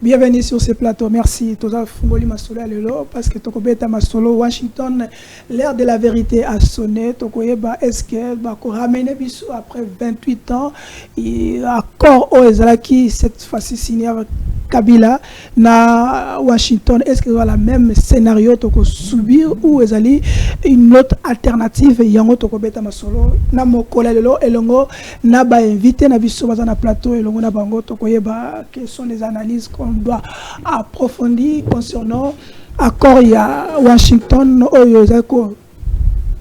Bienvenue sur ce plateau. Merci. Toza Fungoli Masolo Alelo parce que Tokobeta Masolo Washington, l'ère de la vérité a sonné. Tokoyeba est-ce que bako ramener biso après 28 ans et accord au Ezalaki cette fois-ci signé avec Kabila na Washington, est-ce que la même scénario toko subir ou ezali une autre alternative yango Tokobeta Masolo na mokola lelo elongo na ba invité na biso bazana plateau elongo na bango tokoyeba quelles sont les analyses qu'on doit approfondir concernant accord ya Washington oyo zako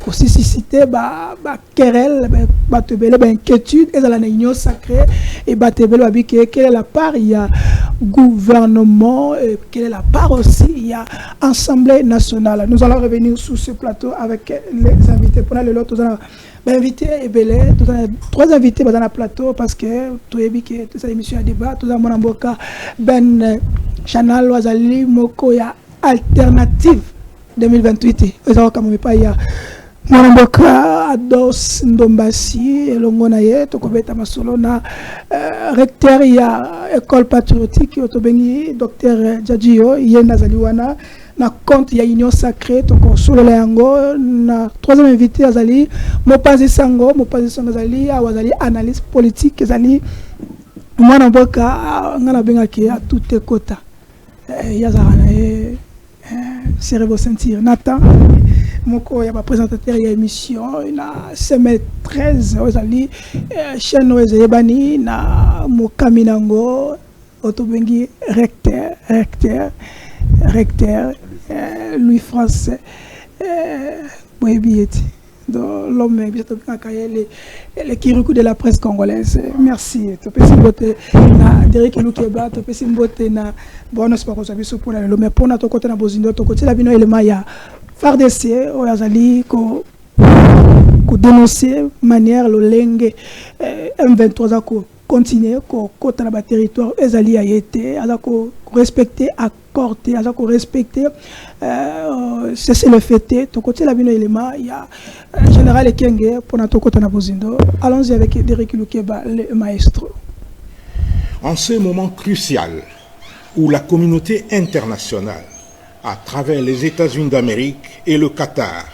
aussi suscité ba querelle ba tebele ba inquiétude et dans la union sacrée et ba tebele ba bike quelle est la part il y a gouvernement et quelle est la part aussi il y a assemblée nationale. Nous allons revenir sur ce plateau avec les invités pour le lot invité et belé trois invités dans le plateau parce que tout est biqué toute cette émission à débat tout ça mon amboka ben Chanal Wazali Moko ya alternative 2028 et ça comme pas il y a Mwanamboka Ados Ndombasi elongo ye tokobeta masolo na recteur ya école patriotique otobengi docteur Djadjio yena zaliwana na compte ya union sacrée toko solo la yango na troisième invité azali mopazi sango azali awazali analyse politique azali Mwanamboka ngana benga ki a tout ekota yazana Cerveau sentir Nathan moko ya ba présentateur ya émission na semaine 13 ozali chaîne ozebani na mokaminango otobengi recteur Louis Français boyebieti dans l'homme bientôt le kirikou de la presse congolaise. Merci. Topesi mbote na Derek Lukeba, topesi mbote na bonus pa kozabi so pour le mais pour na to côté na bozindo to côté la bino élément ya FARDC oyazali ko dénoncer manière lolenge M23 za ko continuer ko kota na ba territoire ezali ayete ala ko respecter accordé ala ko respecter c'est le fait to côté la bino élément il y a général Ekenge pour na to kota na bozindo. Allons-y avec Derek Lukeba le maestro. En ce moment crucial où la communauté internationale à travers les États-Unis d'Amérique et le Qatar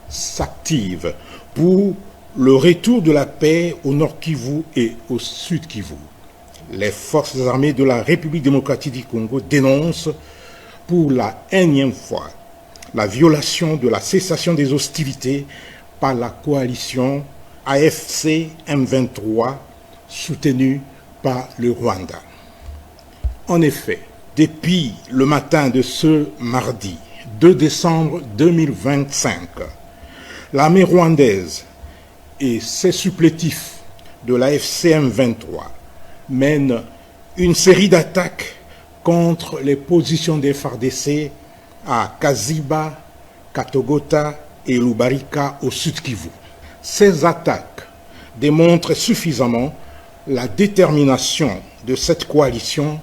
s'active pour le retour de la paix au Nord Kivu et au Sud Kivu. Les forces armées de la République démocratique du Congo dénoncent pour la énième fois la violation de la cessation des hostilités par la coalition AFC M23 soutenue par le Rwanda. En effet, depuis le matin de ce mardi 2 décembre 2025, l'armée rwandaise et ses supplétifs de la FCM 23 mènent une série d'attaques contre les positions des FARDC à Kaziba, Katogota et Lubarika au Sud Kivu. Ces attaques démontrent suffisamment la détermination de cette coalition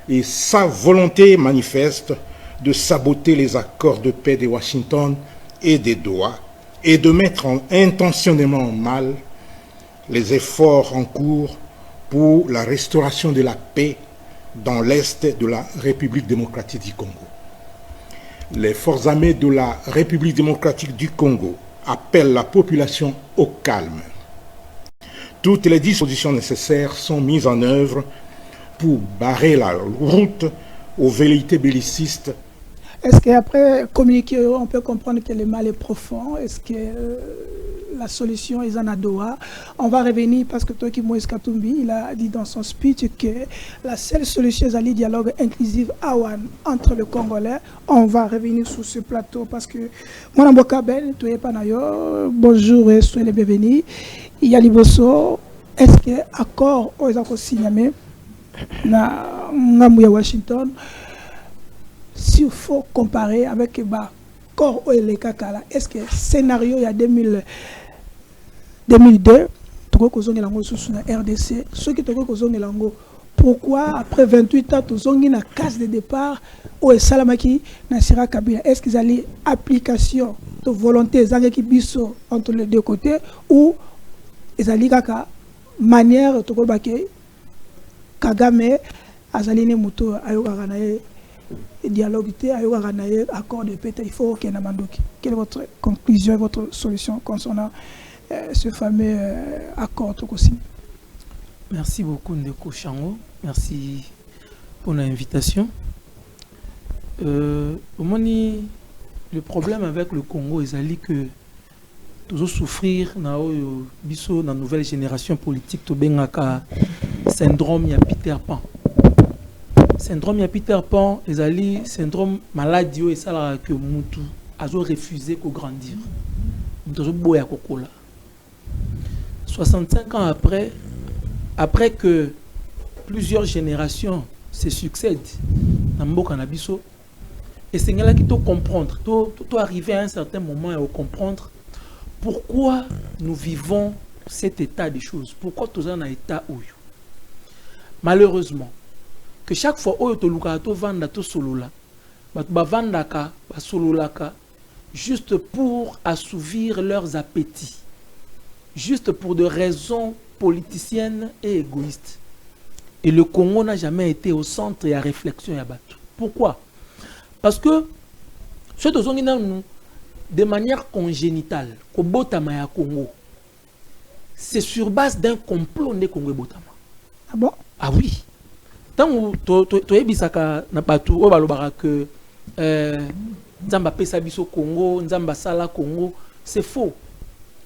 et sa volonté manifeste de saboter les accords de paix de Washington et de Doha et de mettre intentionnellement en mal les efforts en cours pour la restauration de la paix dans l'est de la République démocratique du Congo. Les forces armées de la République démocratique du Congo appellent la population au calme. Toutes les dispositions nécessaires sont mises en œuvre pour barrer la route aux velléités bellicistes. Est-ce qu'après communiquer, on peut comprendre que le mal est profond? Est-ce que la solution est en Doha? On va revenir parce que Toki Moïse Katumbi, il a dit dans son speech que la seule solution est le dialogue inclusif entre le Congolais. On va revenir sur ce plateau parce que moi, Ben, tu es pas bonjour et soyez les bienvenus. Il y a Liboso. Est-ce que accord aux signé na ngambu Washington? S'il faut comparer avec l'accord Kakala, est-ce que le scénario il y a 2002, RDC, ceux qui pourquoi après 28 ans, ils ont une case de départ au Salamaki, Nassira Kabila? Est-ce qu'ils allaient application de volonté entre les deux côtés ou ils allaient manière Kagame Azaline Muto Ayogaranae dialogue, Ayogaranae accord de paix, il faut qu'il y ait un mandoki. Quelle est votre conclusion, votre solution concernant ce fameux accord aussi? Merci beaucoup Ndeko Chango, merci pour l'invitation. Le problème avec le Congo est que toujours souffrir na biso na nouvelle génération politique to bengaka syndrome ya Peter Pan. Syndrome ya Peter Pan ezali syndrome maladie et ça que mutu azo refusé ko grandir. Mutu boya kokola. 65 ans après que plusieurs générations se succèdent dans mboka na biso, et c'est là qu'il faut comprendre, tout arriver à un certain moment et comprendre pourquoi nous vivons cet état des choses, pourquoi tout ça un état où. Malheureusement, que chaque fois où tu vanda to solola, ba vandaka, ba sololaka, juste pour assouvir leurs appétits, juste pour des raisons politiciennes et égoïstes. Et le Congo n'a jamais été au centre de la réflexion et à battre. Pourquoi? Parce que ce de manière congénitale, Congo, c'est sur base d'un complot de Congo Botama. Ah bon? Ah oui. Tant que tu es na patu o balobara que Nzamba pesa biso Congo, Nzamba sala Congo, c'est faux.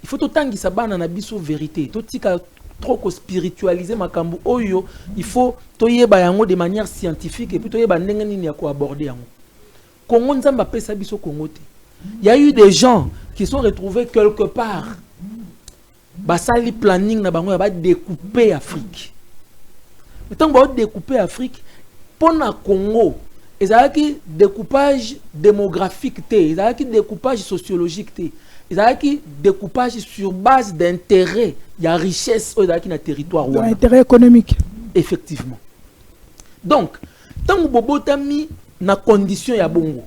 Il faut tout tangi sa bana na biso vérité. Tout tika trop spiritualiser makambo oyo, il faut toyeba yango de manière scientifique et puis toyeba ndenge nini ya ko aborder yango. Congo Nzamba pesa biso Congo te. Il y a eu des gens qui sont retrouvés quelque part. Basali planning na bango ba découper Afrique. Mais tant que découper Afrique, pour le Congo, il y a un découpage démographique, il y a un découpage sociologique, il y a un découpage sur base d'intérêt, il y a richesse dans le territoire. Intérêt économique. Effectivement. Donc, tant que Bobo t'a mis dans condition ya bongo,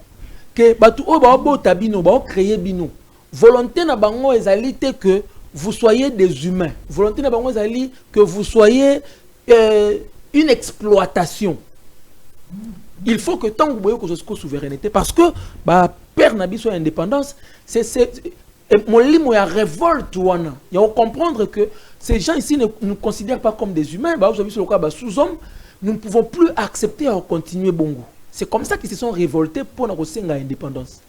que batu o ba bota bino, ba créer bino, volonté na bango ezalité que vous soyez des humains, volonté na bango ezali que vous soyez une exploitation. Il faut que tant que vous voyez que souveraineté, parce que bah père nabi soit indépendance, c'est molimo ya révolte wana. Il faut comprendre que ces gens ici ne nous considèrent pas comme des humains. Bah vous avez sur le cas bah sous-hommes, nous ne pouvons plus accepter à continuer bongo. C'est comme ça qu'ils se sont révoltés pour la indépendance.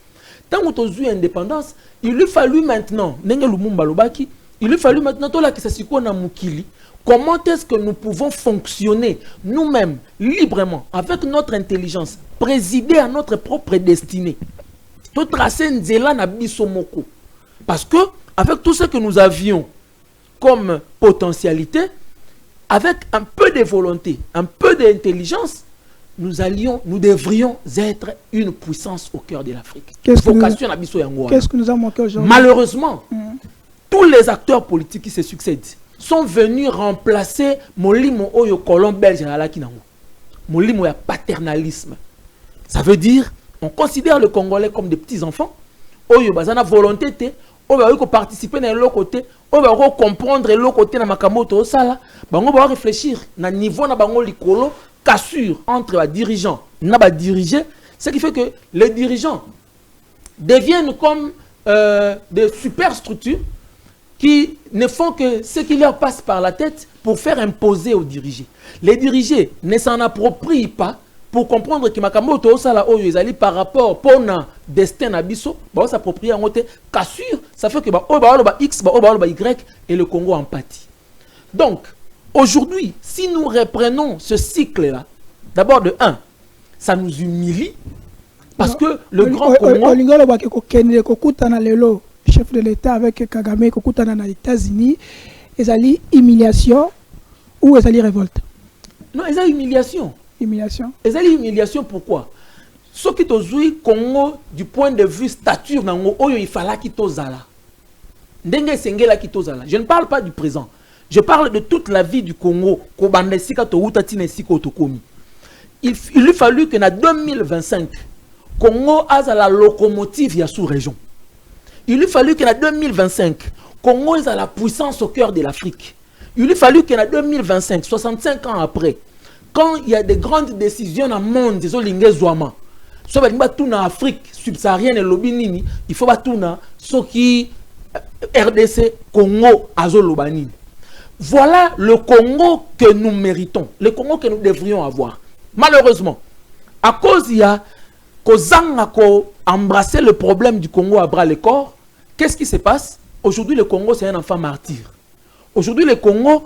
Tant que tu as eu indépendance, il lui fallu maintenant, il lui fallu maintenant tout là que ça s'y na mukili. Comment est-ce que nous pouvons fonctionner nous-mêmes, librement, avec notre intelligence, présider à notre propre destinée? Tout tracer nzela na biso moko. Parce que, avec tout ce que nous avions comme potentialité, avec un peu de volonté, un peu d'intelligence, nous devrions être une puissance au cœur de l'Afrique. Qu'est-ce que nous avons manqué aujourd'hui? Malheureusement, tous les acteurs politiques qui se succèdent sont venus remplacer Molimo Oyo colon belge à la Kinango. Molimo ya paternalisme. Ça veut dire, on considère le Congolais comme des petits-enfants. Oyo bazana volonté te, oyo ko participer dans l'autre côté, oyo ko comprendre l'autre côté na makamoto osala, bango ba réfléchir na niveau na bango likolo, cassure entre les dirigeants na ba diriger, ce qui fait que les dirigeants deviennent comme des superstructures qui ne font que ce qui leur passe par la tête pour faire imposer aux dirigés. Les dirigés ne s'en approprient pas pour comprendre que Makamoto Osala Oyo ezali par rapport pour un destin abisso, bah s'approprie en côté cassure, ça fait que bah X, bah Y et le Congo en pâtit. Donc, aujourd'hui, si nous reprenons ce cycle-là, d'abord de 1, ça nous humilie parce que le grand Congo chef de l'État avec Kagame kokutana na États-Unis, ezali humiliation ou ezali révolte? Non, ezali humiliation. Humiliation. Ezali humiliation pourquoi? Ce qui tozui Congo du point de vue stature nango oyo il fallait ki tozala. Ndenge sengela ki tozala. Je ne parle pas du présent. Je parle de toute la vie du Congo. Ko bande sika to utatine sika otokomi. Il lui fallu que na 2025 Congo a la locomotive ya sous-région. Il lui fallu qu'en 2025, Congo est à la puissance au cœur de l'Afrique. Il lui fallu qu'en 2025, 65 ans après, quand il y a des grandes décisions dans le monde, des Zouama, soit tout en Afrique subsaharienne et lobby, il faut tout ce qui RDC, Congo, Azolobani. Voilà le Congo que nous méritons, le Congo que nous devrions avoir. Malheureusement, à cause il y a embrasser le problème du Congo à bras le corps, qu'est-ce qui se passe? Aujourd'hui, le Congo, c'est un enfant martyr. Aujourd'hui, le Congo,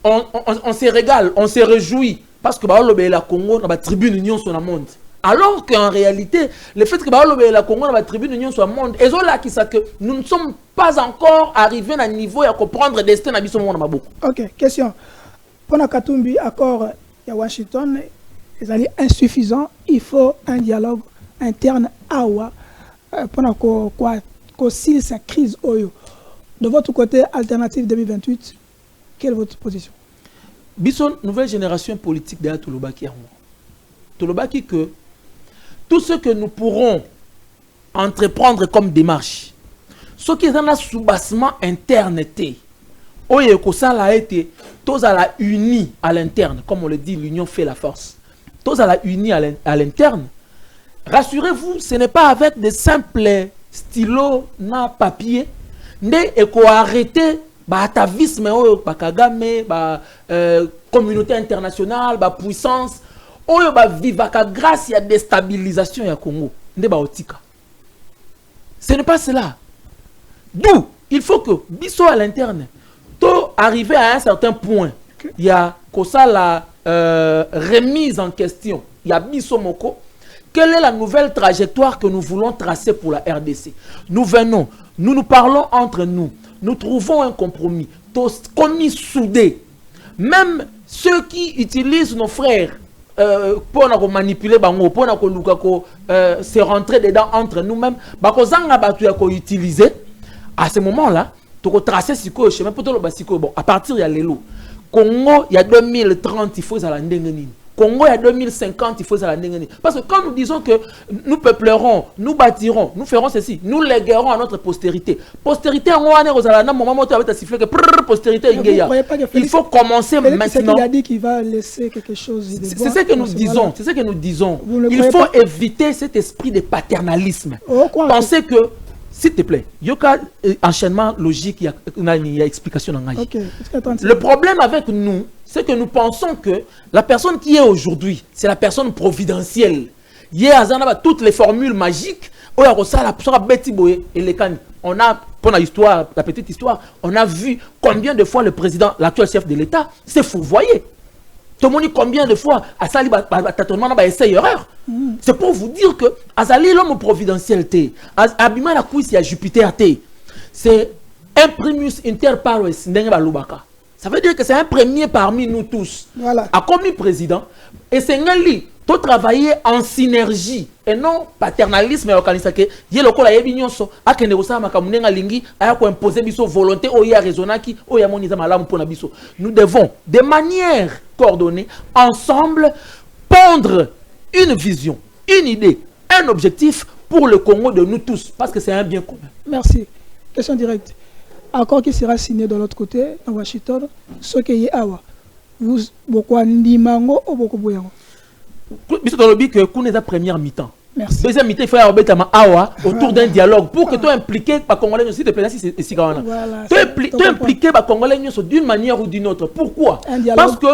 on se régale, on se réjouit. Parce que le Congo, dans la tribune union sur le monde. Alors qu'en réalité, le fait que le Congo, dans la tribune union sur le monde, et là, que nous ne sommes pas encore arrivés à un niveau à comprendre le destin de monde. Ok, question. Pendant Katumbi, accord à Washington, ils allaient insuffisant. Il faut un dialogue interne à Awa pendant qu'on signe sa crise Oyo. De votre côté, alternative 2028, quelle est votre position? Bisson, nouvelle génération politique derrière Tolobaki. Tolobaki que tout ce que nous pourrons entreprendre comme démarche, ce qui est dans le soubassement interne, Oye ça a été, tous à la unis à l'interne, comme on le dit, l'union fait la force. Tous à la unis à l'interne. Rassurez-vous, ce n'est pas avec des simples stylos na papier, mais il faut arrêter l'atavisme, la communauté internationale, la puissance, grâce à la déstabilisation du Congo. Ce n'est pas cela. D'où il faut que, biso à l'interne, tout arriver à un certain point, il y a la remise en question. Il y a biso moko. Quelle est la nouvelle trajectoire que nous voulons tracer pour la RDC? Nous venons, nous parlons entre nous, nous trouvons un compromis, tous commis soudés. Même ceux qui utilisent nos frères pour nous manipuler, pour nous se rentrer dedans entre nous-mêmes, utiliser. À ce moment-là, tu peux tracer ce chemin pour bon, à partir de l'élo. Congo, il y a 2030, il faut aller Congo, il y a 2050, il faut aller parce que quand nous disons que nous peuplerons, nous bâtirons, nous ferons ceci, nous léguerons à notre postérité. Postérité, on a un moment où tu as sifflé que postérité, il faut commencer maintenant. Il a dit qu'il va laisser quelque chose. C'est ce que nous disons. C'est ce que nous disons. Il faut éviter cet esprit de paternalisme. Pensez que, s'il te plaît, il y a un enchaînement logique, il y a explication dans le problème avec nous, c'est que nous pensons que la personne qui est aujourd'hui, c'est la personne providentielle. Il y a toutes les formules magiques. On a, pour l'histoire, la petite histoire, on a vu combien de fois le président, l'actuel chef de l'État, s'est fourvoyé. Tout le monde dit combien de fois Azali a essayé erreur. C'est pour vous dire que Azali l'homme providentiel, Abima la couille, c'est Jupiter. C'est un primus inter pares n'enga. Ça veut dire que c'est un premier parmi nous tous. Voilà. A commis président, et c'est un lit, tout travailler en synergie, et non paternalisme et organisation. Il y a le cas de à que nous imposer biso volonté, ou y a raisonnaki, ou y a moniza malam pour biso. Nous devons, de manière coordonnée, ensemble, pondre une vision, une idée, un objectif pour le Congo de nous tous, parce que c'est un bien commun. Merci. Question directe. Accord qui sera signé de l'autre côté, à Washington, ce qui est Awa. Vous, beaucoup Nimango ou beaucoup Boyango? Monsieur Tolobi, que vous êtes la première mi-temps. Merci. Deuxième mi-temps, il faut y avoir Awa autour d'un dialogue pour que tu impliques les Congolais, s'il te plaît, si tu impliques les Congolais d'une manière ou d'une autre. Pourquoi? Parce que,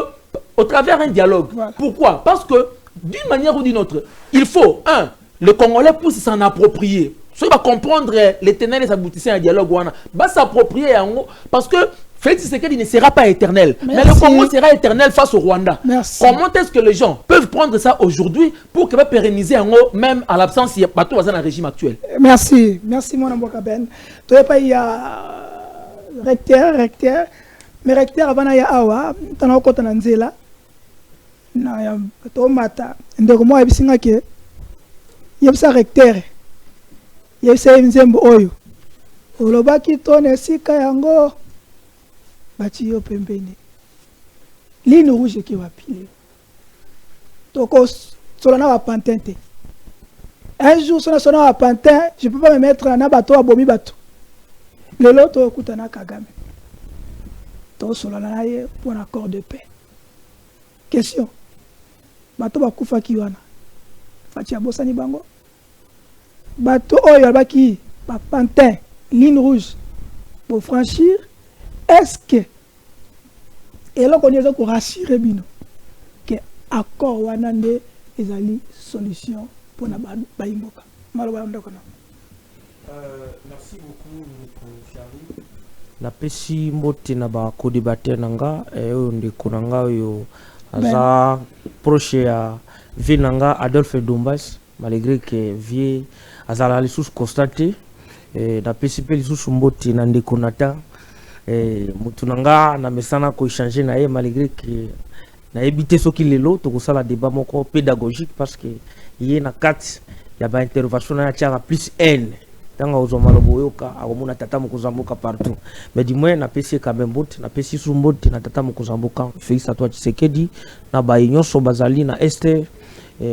au travers d'un dialogue. Voilà. Pourquoi? Parce que, d'une manière ou d'une autre, il faut, le Congolais puisse s'en approprier. Soit il va comprendre les tenants et les aboutissants du dialogue, va s'approprier parce que Félix Tshisekedi ne sera pas éternel. Merci. Mais le Congo sera éternel face au Rwanda. Merci. Comment est-ce que les gens peuvent prendre ça aujourd'hui pour que va pérenniser même à l'absence il y a pas tout dans le régime actuel? Merci. Merci mon ami Ben. Tu n'as pas il y a recteur. Mais recteur avant il y a Awa, tu as encore Tananzela. Na ya tomata. Ndeko moi bisinga ke. Yebsa recteur. Yebsa nzembo oyo. Olobaki tone sika yango. Bati yo pembeni. Ligne rouge qui va piler. Toko solana wa pantente. Un jour solana wa pantin, je peux pas me mettre na bato à bomi bato. Le lot okutana Kagame. To solana ye pour un accord de paix. Question. bato bakufa ki wana fati abosani bango bato oyo baki ba pantin ligne rouge pour franchir est-ce que eloko ni ezoko rassurer bino que accord wana nde ezali solution pour na baimboka maloba ndako na merci beaucoup Nico Charlie na pesi mbote na ba co-débatteur nanga oyo ndeko nanga oyo aza proche ya vie nanga Adolphe Dombas malgré que vie azala lisusu constaté na pesi pe lisusu mbote na ndeko nata mutu nanga na mesana ko échanger na ye malgré que na ebité soki lelo to kosala débat moko pédagogique parce que yé na kati ya ba intervention na tiara plus N tanga ozoma loboyoka akomona tata mokuzamboka partout mais du moins na pesi quand même bot na pesi sumbote na tata mokuzamboka Félix Antoine Tshisekedi na ba union so bazali na este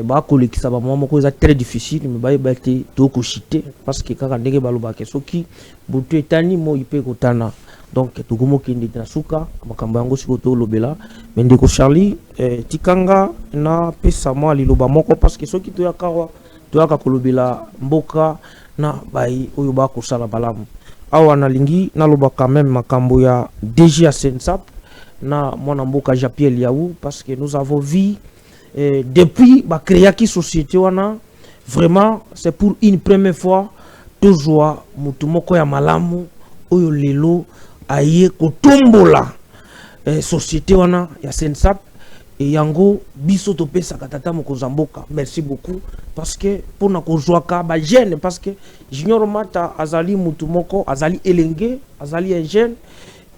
ba kolekisa ba mwa moko eza très difficile mais ba yebate to ko chiter parce que kaka ndenge baloba ke soki butu etani mo ipe kotana donc tugumo kindi na suka makambo yango siko to lobela mais ndeko Charlie tikanga na pesa mwa liloba moko parce que soki to yakawa to yaka kolobela mboka na bai oyo ba kosala balamu awa na lingi na loba quand même makambo ya DG ya Sensap na mwana mboka Jean-Pierre Liaou parce que nous avons vu depuis ba créer qui société wana vraiment c'est pour une première fois toujours mutu moko ya malamu oyo lelo aye kotombola société wana ya Sensap et yango biso to pesa katata mokozamboka merci beaucoup parce que pour na kozwaka ba jeune parce que junior mata azali mutu moko azali elenge azali un jeune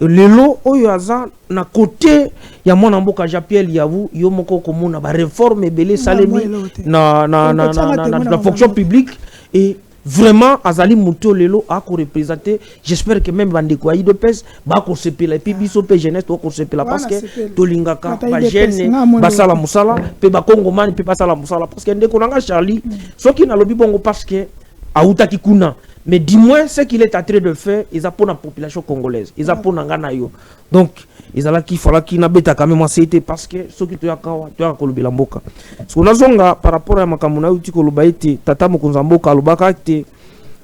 lelo oyo aza na côté ya mwana mboka Jean-Pierre Liaou yo moko komona ba réforme belé salemi na fonction publique et vraiment azali muto lelo a ko représenter j'espère que même bandeko ayi de pes ba ko sepela et puis biso pe jeunesse to ko sepela parce que to lingaka ba jeune basala musala pe ba kongomani pe basala musala parce que ndeko nanga Charlie soki na lobi bongo parce que auta kikuna mais dis-moi ce qu'il est en train de faire ils a pour la population congolaise ils a pour ngana yo donc ils ala ki fala ki na beta quand même c'était parce que soki to yakawa to yakolobela mboka so nazonga par rapport à makambo na uti koloba ete tata mokonza mboka alobaka te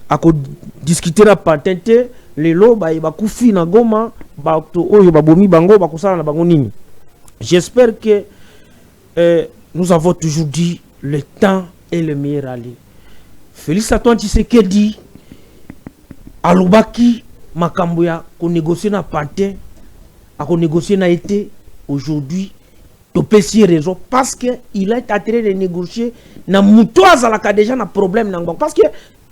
ako discuter na patente lelo ba kufi na Goma ba to oyo babomi bango bakosala na bango nini j'espère que nous avons toujours dit le temps est le meilleur allié Félix Antoine Tshisekedi alobaki makambo ya ko négocier na patente à négocier n'a été aujourd'hui to pesi raison parce que il est en train de négocier na muto azalaka déjà na problème nango parce que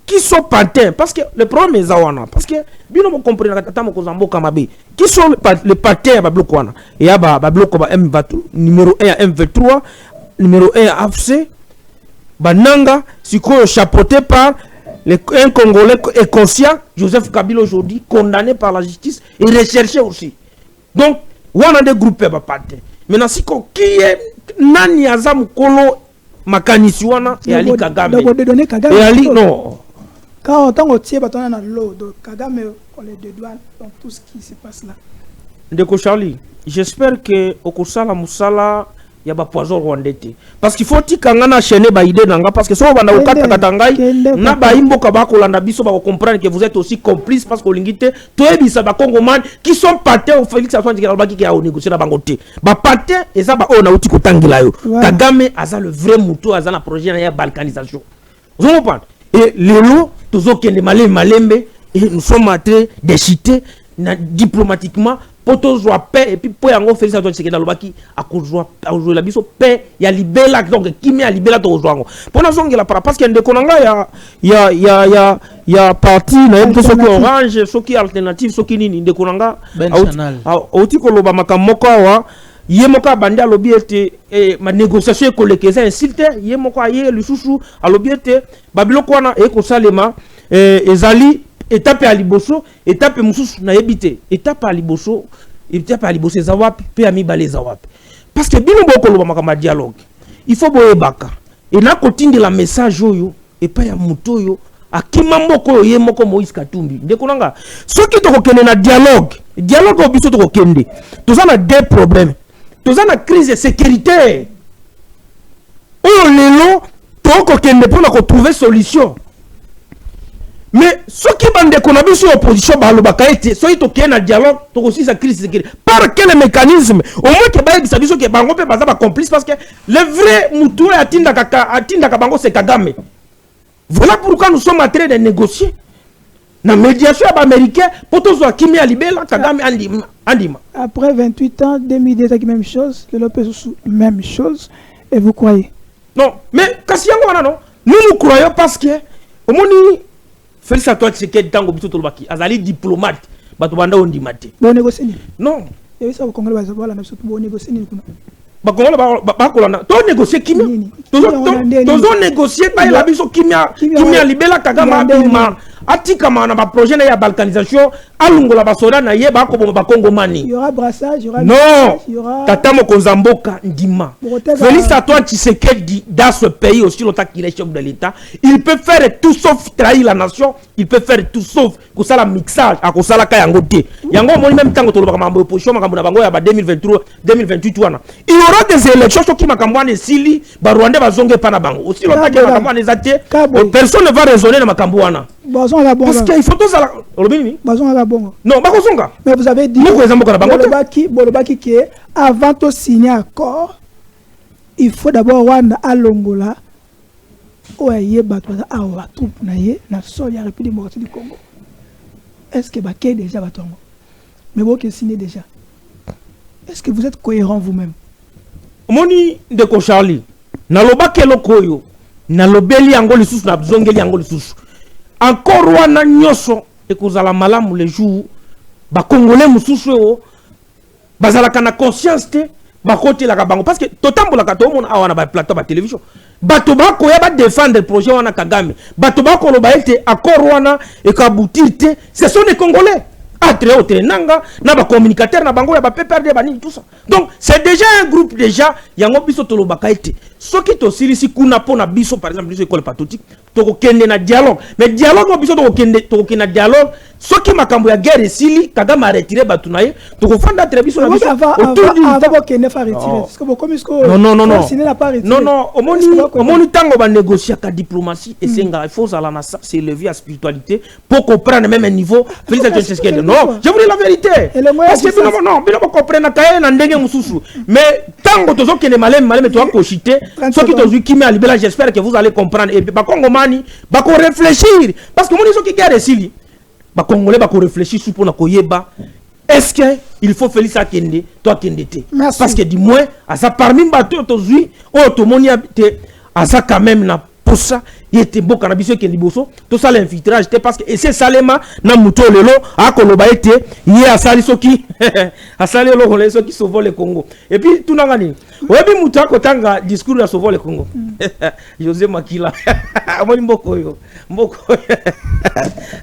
qui sont patins parce que le problème est zawana parce que bino mo comprendre na tata mo kozamboka mabe qui sont les patins ba bloc wana et ya ba bloc ba M23 numéro 1 à M23 numéro 1 à AFC bananga siko chapeauté par un Congolais inconscient Joseph Kabila aujourd'hui condamné par la justice et recherché aussi. Donc, on a des groupes ba pate. Maintenant si ko qui est nani azam kolo makanisi wana et Ali Kagame. Et Ali non. Quand on tango tie batona na l'eau de Kagame on les dédouane donc tout ce qui se passe là. Ndeko Charlie, j'espère que okosala musala ya ba poison rwandete parce qu'il faut tikanga na chaîner ba idée nanga parce que so bana okata katangai na ba imboka ba kolanda biso ba comprendre que vous êtes aussi complice parce que lingité to ebisa ba congomani qui sont partis au Félix Antoine Tshisekedi qui a négocié na bangote ba parti et ça ba on a outi kotangila yo Kagame aza le vrai muto aza na projet na ya balkanisation vous comprenez et lelo tozo kende malembe et nous sommes en train de citer diplomatiquement poto zwa paix et puis po yango Félix Antoine Tshisekedi alobaki akozwa la biso paix ya libela donc kimi ya libela to zwango pona zongela para parce que ndeko nanga ya parti na yempe soki orange soki alternative soki nini ndeko nanga auti koloba makamoko awa ye moko abandi alobi ete ma négociation ekolekeza insulte ye moko aye lisusu alobi ete babiloko wana ekosalema ezali étape à liboso étape mususu na yebite étape à liboso zawapi pe ami balé zawapi parce que bino boko loba makama dialogue il faut boyebaka et na kotindi la message oyo et pas ya muto yo akima mboko ye moko Moïse Katumbi ndeko nanga soki to kokende na dialogue obiso to kokende toza na deux problèmes toza na crise de sécurité oyo lelo tokokende mpona kotrouve solution. Mais ce qui bande qu'on a vu sur l'opposition, soki tokende na dialogue, tokosisa crise sekere. Par quel mécanisme? Au moins que baye bisabiso ke bango pe baza ba complice parce que le vrai mutu atinda bango c'est Kagame. Voilà pourquoi nous sommes en train de négocier. Na médiation américaine pour tous ceux qui m'ont libéré Kagame andima. Après 28 ans, 2010 c'est la même chose, le Lopez même chose et vous croyez? Non, mais Kassiango non. Nous croyons parce que au moins Félix Antoine Tshisekedi tango biso tolobaki azali diplomate bato banda ondimate. Bon négocier ni? Non. Et ça au Congo ba voilà na biso bon négocier ni kuna. Ba Congo ba kolana. To négocier kimia. Tozo négocier ba la biso kimia libela Kagame abima. Atikama na ba projet na ya balkanisation alungola ba soda na ye ba ko ba Congo mani. Il y aura brassage, il y aura non. Tata Mokonzamboka ndima. Félix Antoine Tshisekedi dans ce pays aussi longtemps qu'il est chef de l'État, il peut faire tout sauf trahir la nation, il peut faire tout sauf que ça la mixage à ko sala ka yango te. Yango mo même tango to ba opposition makambo na bango ya ba 2023 2028 wana. Il y aura des élections qui makambo na sili ba Rwanda bazonge pa na bango. Aussi longtemps que makambo na zate, personne ne va raisonner na makambo wana. Parce qu'il faut tous à la... Non, pas Kosonga. Mais vous avez dit Bolobaki qui avant de signer accord, il faut d'abord Rwanda à Longola où il y a des troupes na sol ya République démocratique du Congo. Est-ce que Baké déjà batongo? Mais vous qui signez déjà. Est-ce que vous êtes cohérent vous-même? Moni de Charlie. Na lobake lokoyo. Na lobeli yango lisusu na zongeli yango lisusu. Encore wana nyoso ekozala malamu les jours ba congolais mususu o bazalaka na conscience te ba côté la bango parce que totambola ka to mona awana ba plateau ba télévision bato ba ko ya ba défendre le projet wana Kagame bato ba ko loba ete accord wana e ka boutir te ce sont des congolais entre autres nanga na ba communicateur na bango ya ba PPRD ba nini tout ça. Donc c'est déjà un groupe déjà yango biso to lobaka ete soki to silisi kuna pona biso par exemple biso école patriotique to kende na dialogue mais dialogue no biso to kende na dialogue soki makambo ya guerre sili Kagame a retiré batunaye to ko fanda très biso na biso autour du avant kende fa retirer parce que bon comme non omoni tango ba négocier ka diplomatie et senga il faut ça la s'élever à spiritualité pour comprendre même un niveau Félix Antoine Tshisekedi. Non, je vous dis la vérité parce que non bino comprendre ka na ndenge mususu mais tango tozo kende malem to ko chiter soki tozo kimi a libéral j'espère que vous allez comprendre et ba Congomani ba ko réfléchir parce que moni soki guerre sili ba Congolais ba ko réfléchir sur pour na koyeba est-ce que il faut Félix Akende toi kende te parce que du moins à ça parmi bato tozo o to moni te à ça quand même na pour ça il était beau cannabis qui est liboso tout ça l'infiltrage parce que et c'est Salema na muto lelo a koloba ete yi asali soki asali lo les qui sauvent le Congo et puis tout nangani oyebi muto akotanga discours ya sauver le Congo José Makila amoni mboko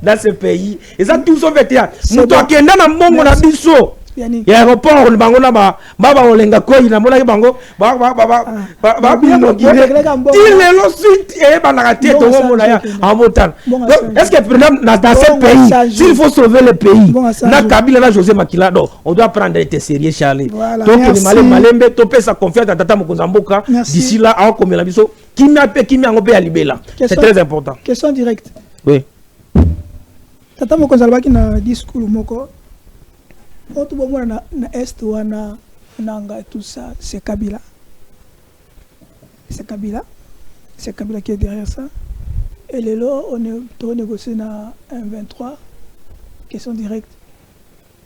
dans ce pays et ça tout sauvé tia muto akenda na mbongo na biso ya aéroport bango na baba olenga koyi na molaki bango ba bino gire tilelo suite et banakati to mona ya amotan. Est-ce que dans ce pays s'il faut sauver le pays na Kabila na José Makila on doit prendre été sérieux Charlie donc les malembe to pesa confiance à Tata Mokonzamboka d'ici là à comme la biso kimia ngope ya libela c'est très important. Question directe. Oui. Tata Mokonzamboka na discours moko autre moment na est wana nanga tout ça c'est Kabila qui est derrière ça et les lots on est trop négocié na 1-23 question directe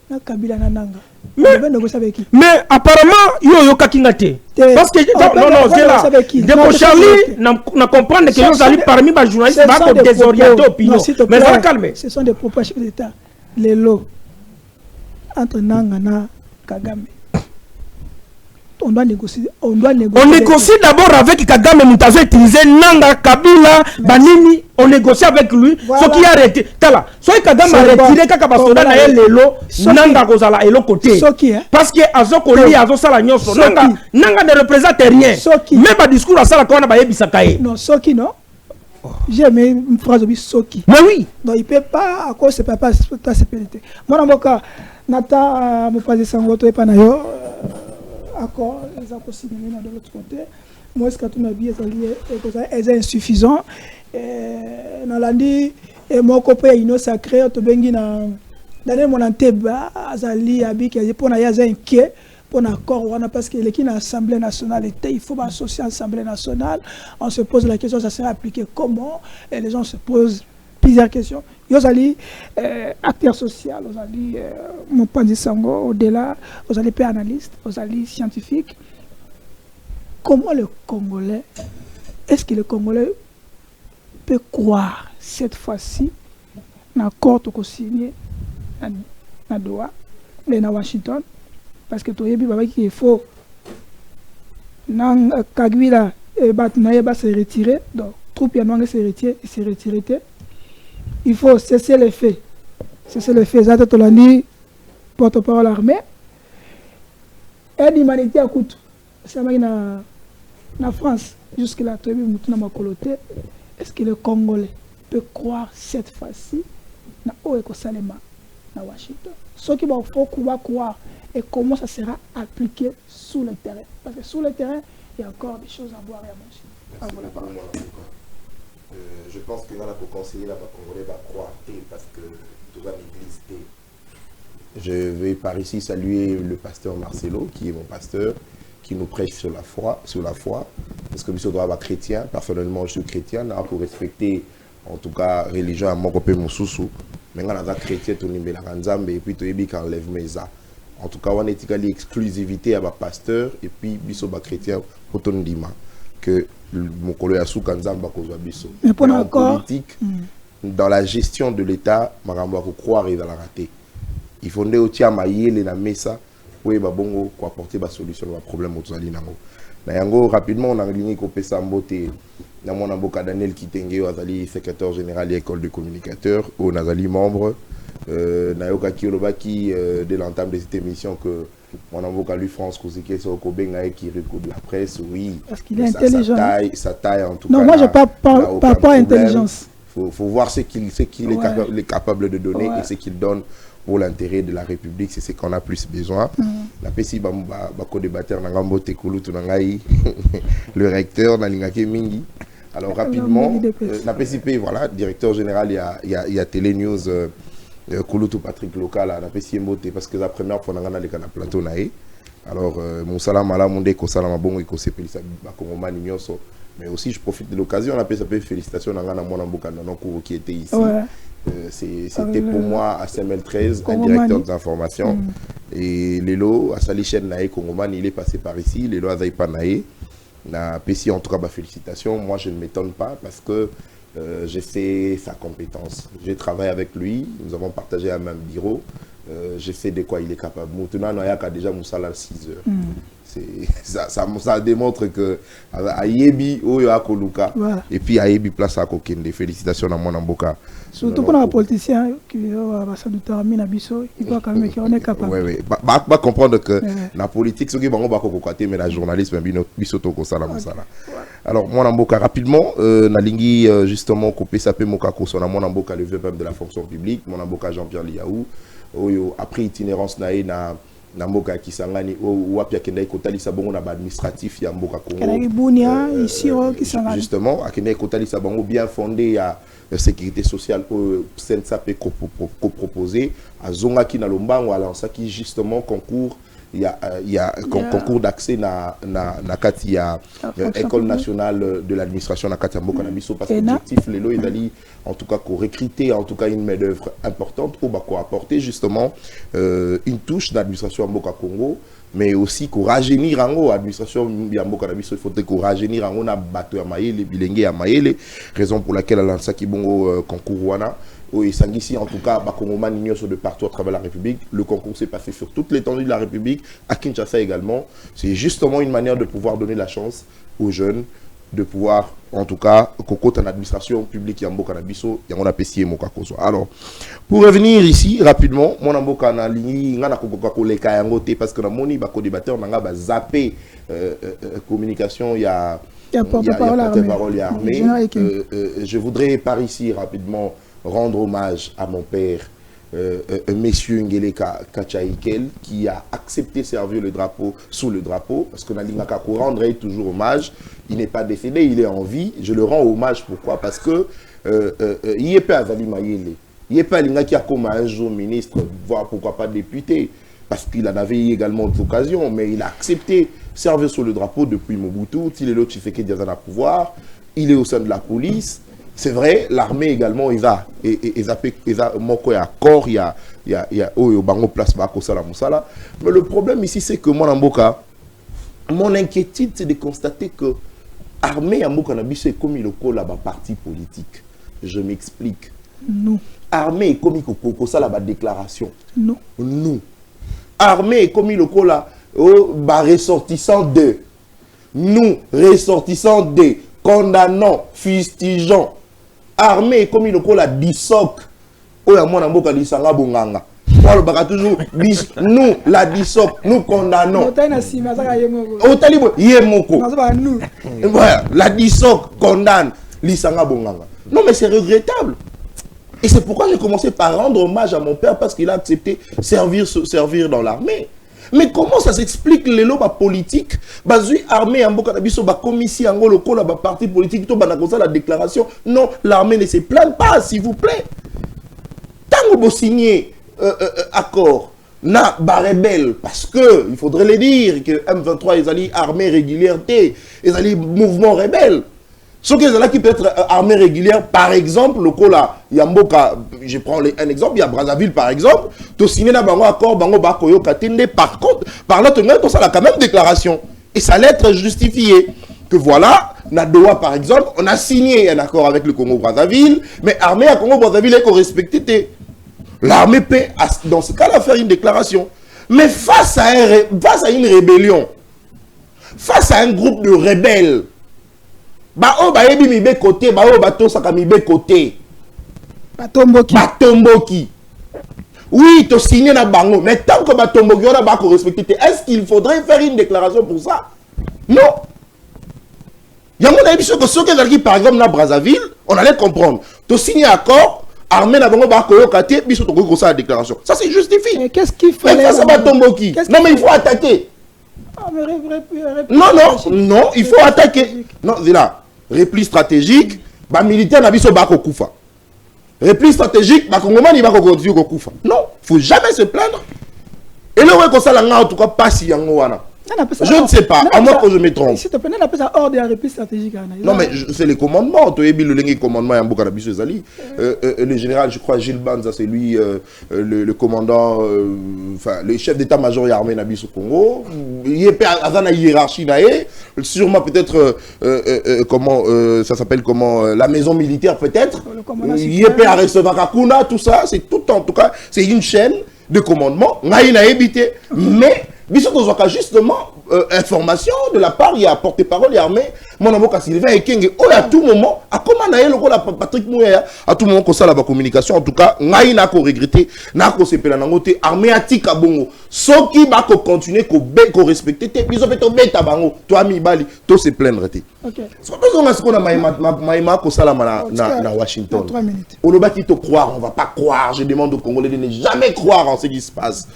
na Kabila na nanga mais apparemment yo kakingate parce que non c'est là de Charlie na comprendre que nous allons parmi les journalistes va désorienter opinion mais ça va calmer ce sont des propos chefs d'État les lots entre Nanga na Kagame. On doit négocier. On négocie d'abord avec Kagame, Moutazo utiliser Nanga, Kabila, Banini, on négocie avec lui. Ce qui a arrêté. Tala, soit Kagame a retiré Kakabasoda na Lelo, Nanga Kozala et l'autre côté. Parce que Azoko li Azo Sala Nyoso, Nanga ne représente rien. Même pas discours à Sala Kona Baye Bisakaye. Non, Soki non. J'ai aimé une phrase de Soki. Mais oui. Donc il peut pas à cause c'est pas ta sécurité. Moi Nata me faisait sangoto et panayo accord les possibles de l'autre côté. Moi, ce que tu m'as dit, est insuffisant. Dans l'année, mon copain est sacré, tu bengi dans mon anteba, azali abi qui pour na yaza inquiet pour l'accord parce que l'équipe de l'Assemblée nationale il faut associer l'Assemblée nationale. On se pose la question, ça sera appliqué comment? Et les gens se posent plusieurs questions. Vous allez acteur social, vous allez mon pandi sango au-delà, vous allez analyste, vous allez scientifique. Comment le Congolais, est-ce que le Congolais peut croire cette fois-ci dans l'accord qu'on signé à Doha et à Washington? Parce que tu as dit qu'il faut que Kagwila se retirer, donc troupes se retirer. Il faut cesser les faits. Cesser les faits. Zata Tolani, porte-parole armée. Aide humanité à coûte. C'est en France, jusque-là, est-ce que le Congolais peut croire cette fois-ci dans Oekosalema, dans Washington? Ce qu'il faut croire et comment ça sera appliqué sur le terrain. Parce que sur le terrain, il y a encore des choses à boire et à manger. Je pense que dans la conseiller là, Congolais va croire parce que tout va m'exister. Je vais par ici saluer le pasteur Marcelo, qui est mon pasteur, qui nous prêche sur la foi, parce que nous sommes chrétiens. Personnellement, je suis chrétien, là, pour respecter en tout cas religion à mon copain Moussoussou. Mais quand on est chrétien, on est Nzambe et puis on enlève mes a. En tout cas, on est l'exclusivité à ma pasteur et puis biso ba chrétien pour ton dima que mon collègue Assou Kanzamba kozwa biso. Mais pour en politique, dans la gestion de l'État, marambo ko croire et dans la rater. Il faut ndé otia mayele na mesa pour ba bongo ko apporter ba solution au problème otali nango. Na yango rapidement on a ligné ko pesa mbote na mon amboka Daniel Kitenge azali secrétaire général de l'école de communicateurs ou nazali membre Nayoka Kiolobaki de l'entame de cette émission que mon avocat lui France Kouzike Sokobenga qui recouvre la presse, oui. Parce qu'il est intelligent. Sa taille en tout cas. Non, moi je parle pas intelligence. Faut voir ce qu'il est capable de donner et ce qu'il donne pour l'intérêt de la République, c'est ce qu'on a plus besoin. La PCI Bako débatteur Nangambo Tekulu Tunangai, le recteur Nalingake Mingi. Alors rapidement, la PCP, voilà, directeur général, il y a Télé News. Kouloutou Patrick Local à la PCMBOT parce que la première fois on a les plateau naé. Alors mon salam à la monde ko salam bon et ko sepelisa ba Congomani nyonso. Mais aussi je profite de l'occasion on appelle ça félicitations à mon amboka non qui était ici. C'était pour moi à CML13 un directeur d'information et Lelo à Salichen naé Congomani il est passé par ici, Lelo a pas naé. Na PC en tout cas bah, félicitations, moi je ne m'étonne pas parce que je sais sa compétence. J'ai travaillé avec lui, nous avons partagé un même bureau. Je sais de quoi il est capable. Maintenant, il y a déjà Moussala à 6 heures. Ça démontre que Ayebi, Oyo Akoluka, et puis Ayebi place à Kokende. Félicitations à mon amboka. Surtout pour un politicien qui il doit quand même qu'on est capable. Oui. Bah comprendre que la politique, ce qui est bon, mais la journaliste, alors, mon amboka rapidement, Nalingi justement coupé sapé Mokako, son mon amboka le vieux peuple de la fonction publique, mon amboka Jean-Pierre Liaou, après itinérance na mboka Kisangani ou apia kenda ikotali sabongo na administratif ya mboka Congo. Justement, akenda ikotali sabongo bien fondé à sécurité sociale au Sensa peut proposer à Zonga ki na lombango alors ça qui justement concours il y a concours d'accès na kati ya école nationale de l'administration na kati ya mboka na biso parce que l'objectif lelo ezali en tout cas qu'on recruter en tout cas une main d'œuvre importante pour apporter justement une touche d'administration à mboka Congo mais aussi qu'on rajeunir en administration ya mboka na biso il faut qu'on rajeunir en na bato ya mayele bilenge ya mayele raison pour laquelle la lança ki bongo concours wana et Sangisi, en tout cas, Bakongomani de partout à travers la République. Le concours s'est passé sur toute l'étendue de la République, à Kinshasa également. C'est justement une manière de pouvoir donner la chance aux jeunes, de pouvoir, en tout cas, cocotte en administration publique, Yambo Kanabiso, Yamona Pessier, Mokakoso. Alors, pour revenir ici, rapidement, mon Ambo Kanali, Nana Kokoko Leka Yangote, parce que dans mon Bako débatteur, Nanga va zapper communication, il y a porte-parole armée. Je voudrais par ici rapidement rendre hommage à mon père, Monsieur Ngeleka Kachaïkel qui a accepté servir le drapeau sous le drapeau, parce que Nalingaka pour rendre toujours hommage, il n'est pas décédé, il est en vie, je le rends hommage, pourquoi? Parce que il n'y a pas Azali Mayele, il n'y a pas Linga qui a comme un jour ministre, voire pourquoi pas député, parce qu'il en avait également d'autres occasions, mais il a accepté servir sous le drapeau depuis Mobutu, il est l'autre qui fait qu'il y a un pouvoir, il est au sein de la police. C'est vrai, l'armée également, il a accord, il y a place Musala. Mais le problème ici, c'est que mon inquiétude, c'est de constater que l'armée en Mboka c'est comme il a là parti politique. Je m'explique. Non. Armée est comme il ça la déclaration. Non. Nous. Armée est comme il a là ressortissant de. Nous, ressortissant de, condamnant, fustigeant. Armée comme il a dissoc. Oh ya mwana mboka lisanga bonganga. Moi le toujours nous la dissoc, nous condamnons. Otali yemoko. Voilà, la dissoc condamne lisanga bonganga. Non mais c'est regrettable. Et c'est pourquoi j'ai commencé par rendre hommage à mon père parce qu'il a accepté servir dans l'armée. Mais comment ça s'explique les lois politiques? Bazui armée en Boka Nabiso, commission en Goloko, la parti politique, tout la déclaration. Non, l'armée ne se plaint pas, s'il vous plaît. Tant que vous signez accord, na rebelle, parce que il faudrait le dire que M23 est allé armée régulière, ils allé mouvement rebelle. Ce qui est là qui peut être armée régulière, par exemple, le Kola, Yamboka, je prends un exemple, il y a Brazzaville par exemple, tu signes un accord, Bango Bakoyo Katende, par contre, par l'autre, ça a quand même déclaration. Et ça lettre justifiée. Que voilà, Nadoa par exemple, on a signé un accord avec le Congo-Brazzaville, mais l'armée à Congo-Brazzaville est respectée. L'armée peut, dans ce cas-là, faire une déclaration. Mais face à une rébellion, face à un groupe de rebelles, Batomboki. Oui, tu signé na bango, mais tant que Batomboki on a pas respecté, est-ce qu'il faudrait faire une déclaration pour ça? Non. Il y a mon avis que ceux qui par exemple na Brazzaville, on allait comprendre. Tu signé accord, armée na bango ba koyo kate, biso to ko la déclaration. Ça c'est justifié. Mais qu'est-ce qu'il fait? Mais ça Batomboki. Non mais il faut attaquer. Non, il faut attaquer. Non, c'est là. Repli stratégique, les militaires n'ont pas de koufa. Repli stratégique, les Congolais n'ont pas de koufa. Non, il ne faut jamais se plaindre. Et le roi ça en tout cas pas si yangoana. Je ne sais pas, à moins que je me trompe. S'il te plaît, on appelle ça hors de la repli stratégique. Non, mais c'est les commandements. Tu as vu le commandement à Mbokanabiso Ezali. Le général, je crois, Gilles Banza, c'est lui, le commandant, enfin, le chef d'état-major de l'armée Nabiso Congo. Il y a une hiérarchie, sûrement peut-être, comment, ça s'appelle comment, la maison militaire peut-être. Il y a recevoir Kakuna, tout ça. C'est tout en tout cas, c'est une chaîne de commandement. Mais, justement, information de la part, il y a porte-parole, il y a armée, mon amour Sylvain et Kenge, à tout moment, à comment on a eu le rôle de Patrick Mouya, à tout moment qu'on ça la communication, en tout cas, on a regretté, on a regretté, armée à Tika Bongo, ce qui va continuer, qu'on respecte, ils ont fait un bête à Bango, toi, Mibali, tout se plaindre. Ok. C'est pas ce qu'on a maïma qu'on ça na Washington. 3 minutes. On ne va pas te croire, on ne va pas croire, je demande aux Congolais de ne jamais croire en ce qui se passe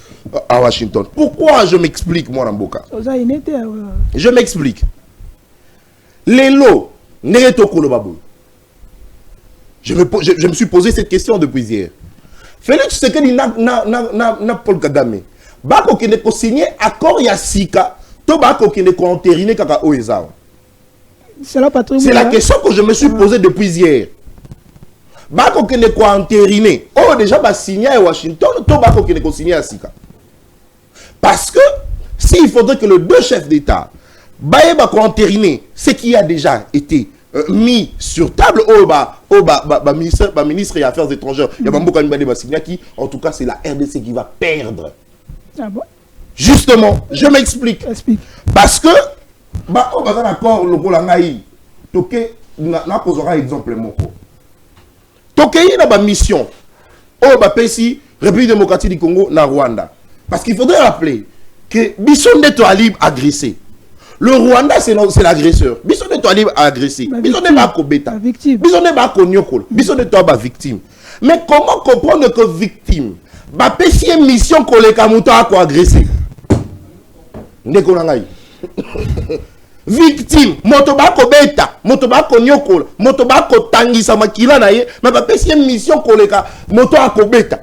à Washington. Pourquoi je m'explique, moi, Ramboka? Je m'explique. Les lots, je me suis posé cette question depuis hier. Félix Tshisekedi n'a Paul Kagame. Bako qui ne signé accord Yassika, to bako qui ne entériné kaka Oezao. C'est la question que je me suis posée depuis hier. Bako qui ne entériné. Oh déjà ba signé à Washington, to bako qui ne signé à Sika. Parce que s'il faudrait que les deux chefs d'État entériner ce qui a déjà été mis sur table ministre des Affaires étrangères, il y a Mamboka Mbade qui, en tout cas, c'est la RDC qui va perdre. Ah bon? Justement, je m'explique. Parce que, on va d'accord, le Golangaï, Toké, n'a posera exemple moko. Toké, il y a une mission. Pessi, République démocratique du Congo, na Rwanda. Parce qu'il faudrait rappeler que Bisson de Toalib a agressé. Le Rwanda, c'est l'agresseur. Bisson de Toalib a agressé. Bisson de Bakobeta. Bisson de Bakonyokol. Bisson de Toalib victime. Mais comment comprendre que victime, bapesi ye mission koleka moto akoagresse ndeko na ngai victime moto bakobeta moto bakonyokola moto bakotangisa makila na ye mais bapesi ye mission koleka moto akobeta.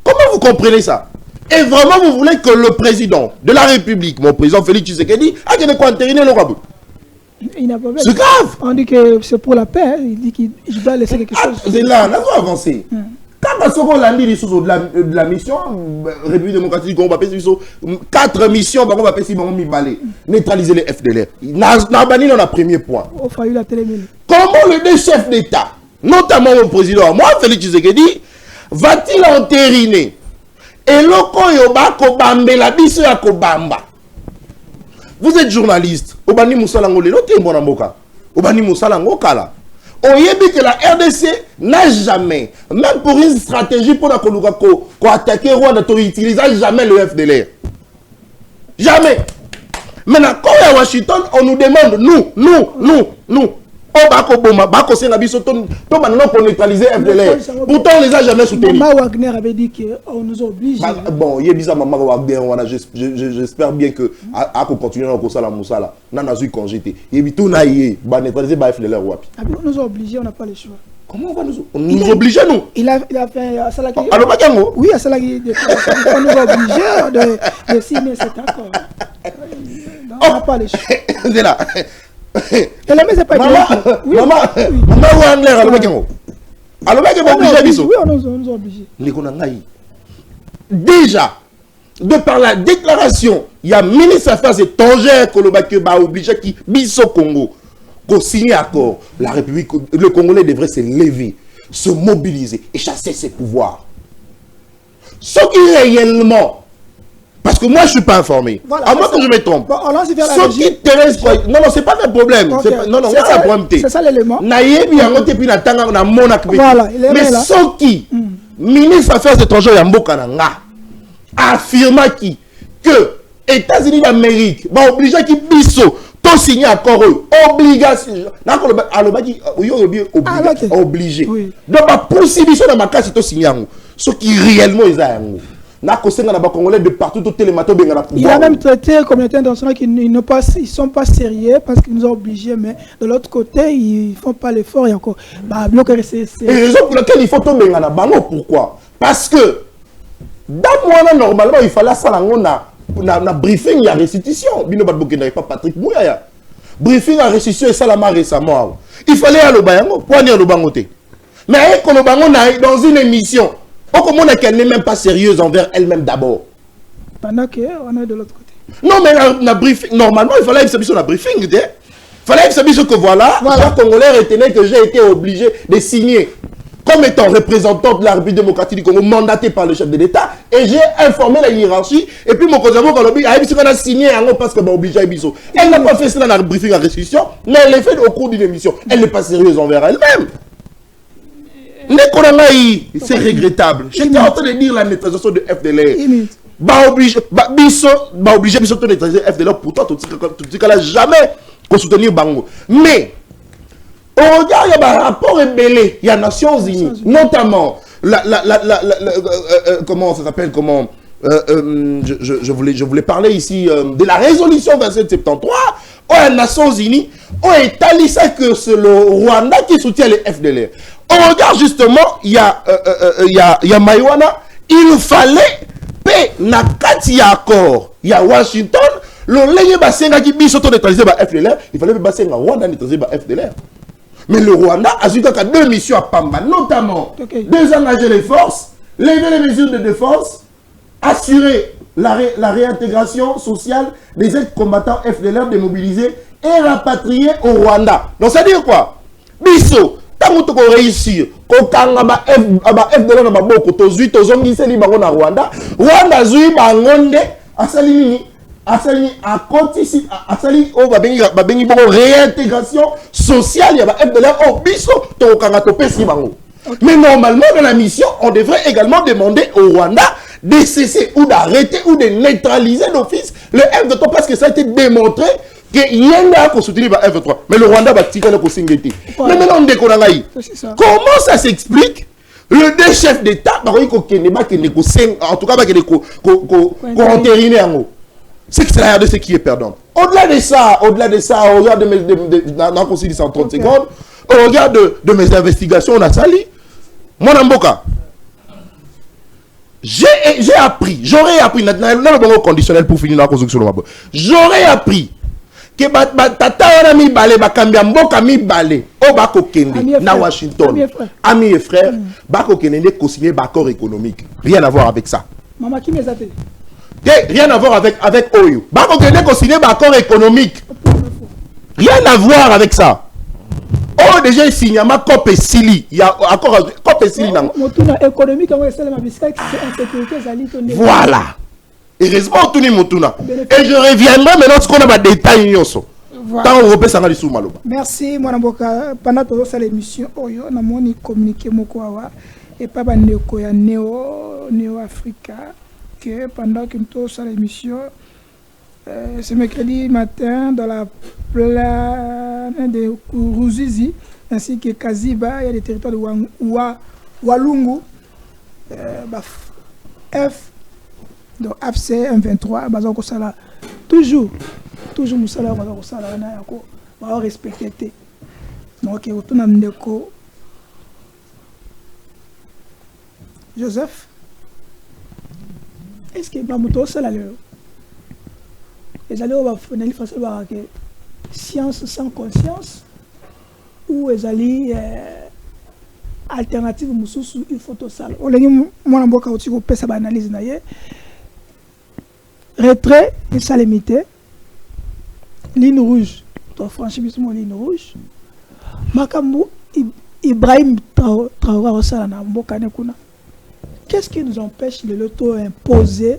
Comment vous comprenez ça? Et vraiment vous voulez que le président de la République, mon président Félix Tshisekedi, a gagné quoi entériner le Rabou? C'est grave. On dit que c'est pour la paix, il dit qu'il doit laisser quelque chose. C'est là, on a avancé. Quand on a dit de la mission, République démocratique du Congo, 4 missions, on va neutraliser les FDLR. Nabani dans le premier point. Comment le deux chefs d'État, notamment le président, moi, Félix Tshisekedi, va-t-il entériner et loko yoba kobambe la biso ya kobamba? Vous êtes journaliste. Obani Moussalango le lote mbonamboka. Obani Moussalango kala. Oyebi que la RDC n'a jamais, même pour une stratégie pour la Kolukako, pour attaquer Rwanda, tu n'utilises jamais le FDLR. Jamais. Maintenant, quand à Washington, on nous demande, nous, pour neutraliser FDLR. Pourtant, on les a jamais soutenus. Maman Wagner avait dit qu'on nous oblige. Bon, il y a bizarre, Maman Wagner, j'espère bien que à continuer à ça la Moussala, n'a pas eu congété. Il y a tout naïe, neutraliser FDLR. On nous a obligés, on n'a pas le choix. Comment on nous oblige, nous? Il a fait à Salaki. Oui, à Salaki. On nous a obligés de signer cet accord. On n'a pas le choix. C'est là. Et la mais c'est pas Maman Wagner, alors oui, on nous a obligés. Déjà, de par la déclaration, il y a ministre des Affaires étrangères qui va obliger qui biso Congo qu'on signe accord. La République, le Congolais devrait se lever, se mobiliser et chasser ses pouvoirs. Ce qui réellement, parce que moi je ne suis pas informé, voilà, à moins que je me trompe. Bon, ce qui Thérèse, non, c'est pas un problème. Okay. Non, c'est un problème. C'est ça l'élément. Mais ce qui, ministre des Affaires étrangères Yambokananga, affirma qui que États-Unis d'Amérique va obliger qui biso to signer accord obligation. Obligé. Donc la possibilité de ma case to signer ce qui réellement est à Congolais de partout, il a même traité la communauté internationale qui ne sont pas sérieux parce qu'ils nous ont obligés, mais de l'autre côté, ils ne font pas l'effort. Et encore. Et raison pour laquelle il faut tomber dans la banque. Pourquoi? Parce que dans moi, normalement, il fallait ça dans briefing, il y a restitution. Bino Badboke n'avait pas Patrick Mouyaya. Briefing à restitution et ça l'a récemment. Il fallait aller au Bayango, pour aller au Bangoté. Mais avec le Bango dans une émission. Comment qu'elle n'est même pas sérieuse envers elle-même d'abord. Pendant qu'on est de l'autre côté. Non, mais la briefing, normalement, il fallait savoir sur la briefing. Il fallait savoir que voilà. Les Congolais retenaient que j'ai été obligé de signer comme étant représentant de la République démocratique du Congo, mandaté par le chef de l'État, et j'ai informé la hiérarchie, et puis mon cousin a signé parce que obligé à Ibiso. Elle n'a pas fait cela dans la briefing à restitution, mais elle l'a fait au cours d'une émission. Elle n'est pas sérieuse envers elle-même. C'est regrettable. J'étais en train de dire la neutralisation de FDLR. Obligé de neutraliser FDLR. Pourtant, tout ce cas-là, jamais qu'on soutenir Bango. Mais, au regard, il y a un rapport ébellé. Il y a Nations Unies, notamment, comment ça s'appelle, comment je voulais parler ici de la résolution 2773 aux Nations Unies, ont établi ça que c'est le Rwanda qui soutient les FDLR. On regarde justement, il y a Maïwana, il fallait payer nakati accord. Il y a Washington, le ligne basenga qui biso to neutraliser ba FDLR, il fallait basenga Rwanda neutraliser ba FDLR. Mais le Rwanda a suivi 2 missions à Pamba, notamment désengager les forces, lever les mesures de défense, assurer la réintégration sociale des ex-combattants FDLR démobilisés et rapatriés au Rwanda. Donc ça veut dire quoi? Biso tant que tu réussir, quand FDLR na maboko tozui tozongiseli bango na Rwanda, Rwanda zui bangonde asali à côté asali o babengi bongo réintégration sociale ya ba FDLR au biso to kanga to pesi bango. Mais normalement dans la mission, on devrait également demander au Rwanda de cesser ou d'arrêter ou de neutraliser d'office le F23 parce que ça a été démontré que Yenga a soutenu le F23. Mais le Rwanda va tirer le Kosingeti. Mais maintenant, on déconne. Comment ça s'explique le deux chefs d'État, en tout cas, c'est que c'est la RDC qui est perdante. Au-delà de ça, au regard de conseil 130 secondes, au regard de mes investigations, on a sali. Mon amboka. J'ai appris, j'aurais appris, le conditionnel pour finir la construction de ma boîte. J'aurais appris que tata wana mi balé bakambia mboka mi balé o bako kende na Washington ami et frère bako kende ko signer accord économique, rien à voir avec ça. Maman qui mes appelle rien à voir avec Oyo bako kende ko signer accord économique, rien à voir avec ça. Oh déjà signé ma copé Sili, il y a accord copé Sili nan motuna économique on essaie ma biscuit insécurité zali to voilà. Heureusement, tout le monde. Et je reviendrai maintenant ce qu'on a des détails. Merci, mon amboka. Pendant toute l'émission, on a communiqué et pas de néo-africa que pendant que nous sommes l'émission, ce mercredi matin, dans la plaine de Ruzizi, ainsi que Kaziba, il y a des territoires de Walungu, F. Donc, FC M23, toujours nous allons respecter. Donc, Joseph, est-ce que les allées science sans conscience ou les allées alternatives, il faut tout ça. On a analyse. Retrait et salamité, ligne rouge, franchissement ligne rouge. Makambu Ibrahim Traoré au Salana Mbokane Kuna. Qu'est-ce qui nous empêche de l'auto-imposer,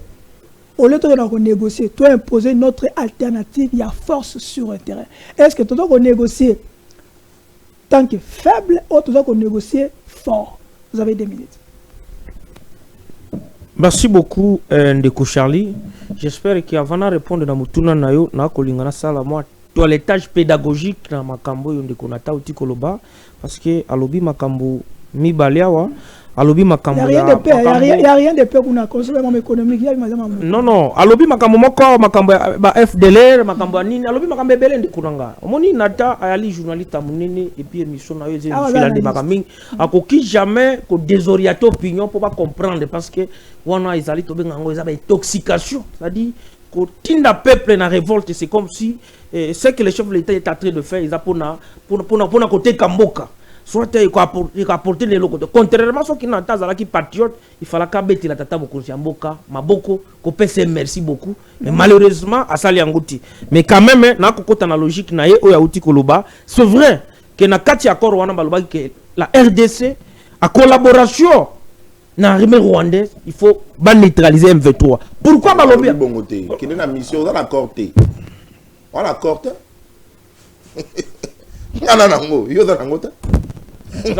au lieu de négocier, toi imposer notre alternative, il y a force sur le terrain. Est-ce que tu dois négocier tant que faible ou tu dois négocier fort? Vous avez 2 minutes. Merci beaucoup, Ndeko Charlie. J'espère qu'avant de répondre à Mutuna Nayo, na kolingana sala moi toilettage pédagogique na makambo yo ndeko nata uti koloba parce que alobi makambo mi baliawa alobi makambo il y a rien de peu qu'on a construit mon économique non alobi makambo moko makambo ba FDLR makambo nini alobi makambo belé ndeko nanga omoni nata ayali journaliste munene et puis émission na yo zela de makaming akoki jamais ko désorienter opinion pour pas comprendre parce que wana izali to benga ngo ezaba intoxication, c'est-à-dire que tinda peuple na révolte, c'est comme si ce que les chefs de l'État est en train de faire ils a pour côté kamboka soit il apporter les locaux contrairement à ce qui n'entend à qui patriote il fallait qu'abeti la tata beaucoup mboka maboko ko pese merci beaucoup mais malheureusement à sali angoti mais quand même na kokota na logique na ye o ya uti koloba c'est vrai que na kati accord wana baloba que la RDC a collaboration na l'armée rwandaise, il faut neutraliser M23. Pourquoi Balobi Quelle est la mission? On a l'accord. On a l'accord. On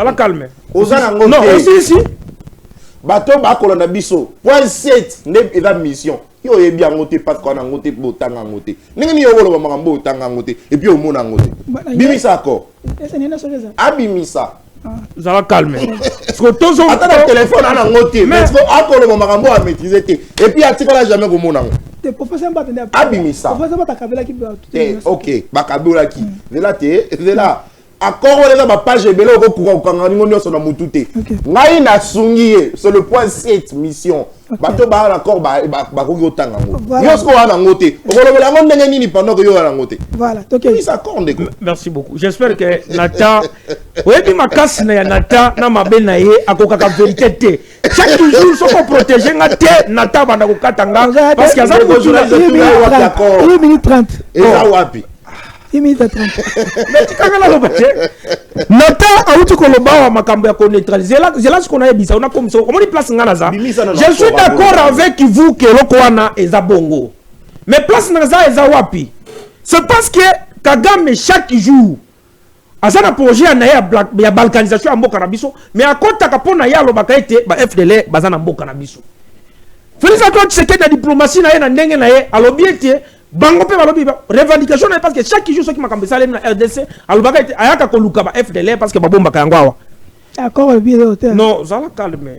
a calme. Non, ici. Bateau Bakolona Bisso. Point 7. N'est la mission. Il y a bien ngoté parce qu'on a ngoté pour tanga ngoté. N'engi yo wolo mambo tanga ngoté et puis au mona ngoté. Bimisa accord. Abimisa. Vous allez calmer. Parce que tous ont un téléphone à l'angoté. Mais encore le moment à maîtriser. Et puis à tirer jamais comme mon ango. T'es professeur Batenda. Abimisa. Professeur Batakabela qui doit tout. Ok. Bakabela qui. De là t'es. De là. Accord on est dans ma page belé au courant quand on est sur la moutouté. Ngai na sungié sur le point 7 mission. Bato ba l'accord ba ko tanga ngo. Yosko ana ngoté. Okolo la ngonde ngeni ni pendant que yo ana ngoté. Voilà. Donc il s'accorde. Merci beaucoup. J'espère que Nata oui bi makasi na Nata na mabe na ye akoka ka vérité. Chaque jour so ko protéger ngate Nata banda ko katanga parce qu'il y a ça ko journal de 1 minute 30. Et ça wapi. 1 minute 30. Mais tu quand la lobaté. Nata a outi koloba wa makambo ya ko neutraliser là ce qu'on a ebisa on a comme ça comment place ngana za. Je suis d'accord avec vous que lokwana eza bongo. Mais place ngana eza wapi? C'est parce que Kagame chaque jour azana projet na ya balkanisation ya mboka na biso mais akota kapona ya lobaka ete ba FDL bazana mboka na biso. Félix Antoine Tshisekedi na diplomatie na ye na ndenge na ye alobi ete bango pe balobi revendication na parce que chaque jour soki makambo salem na RDC alobaka ete ayaka koluka ba FDL parce que babomba ka yango awa. Accord au biais de hôtel. Non, ça la calme.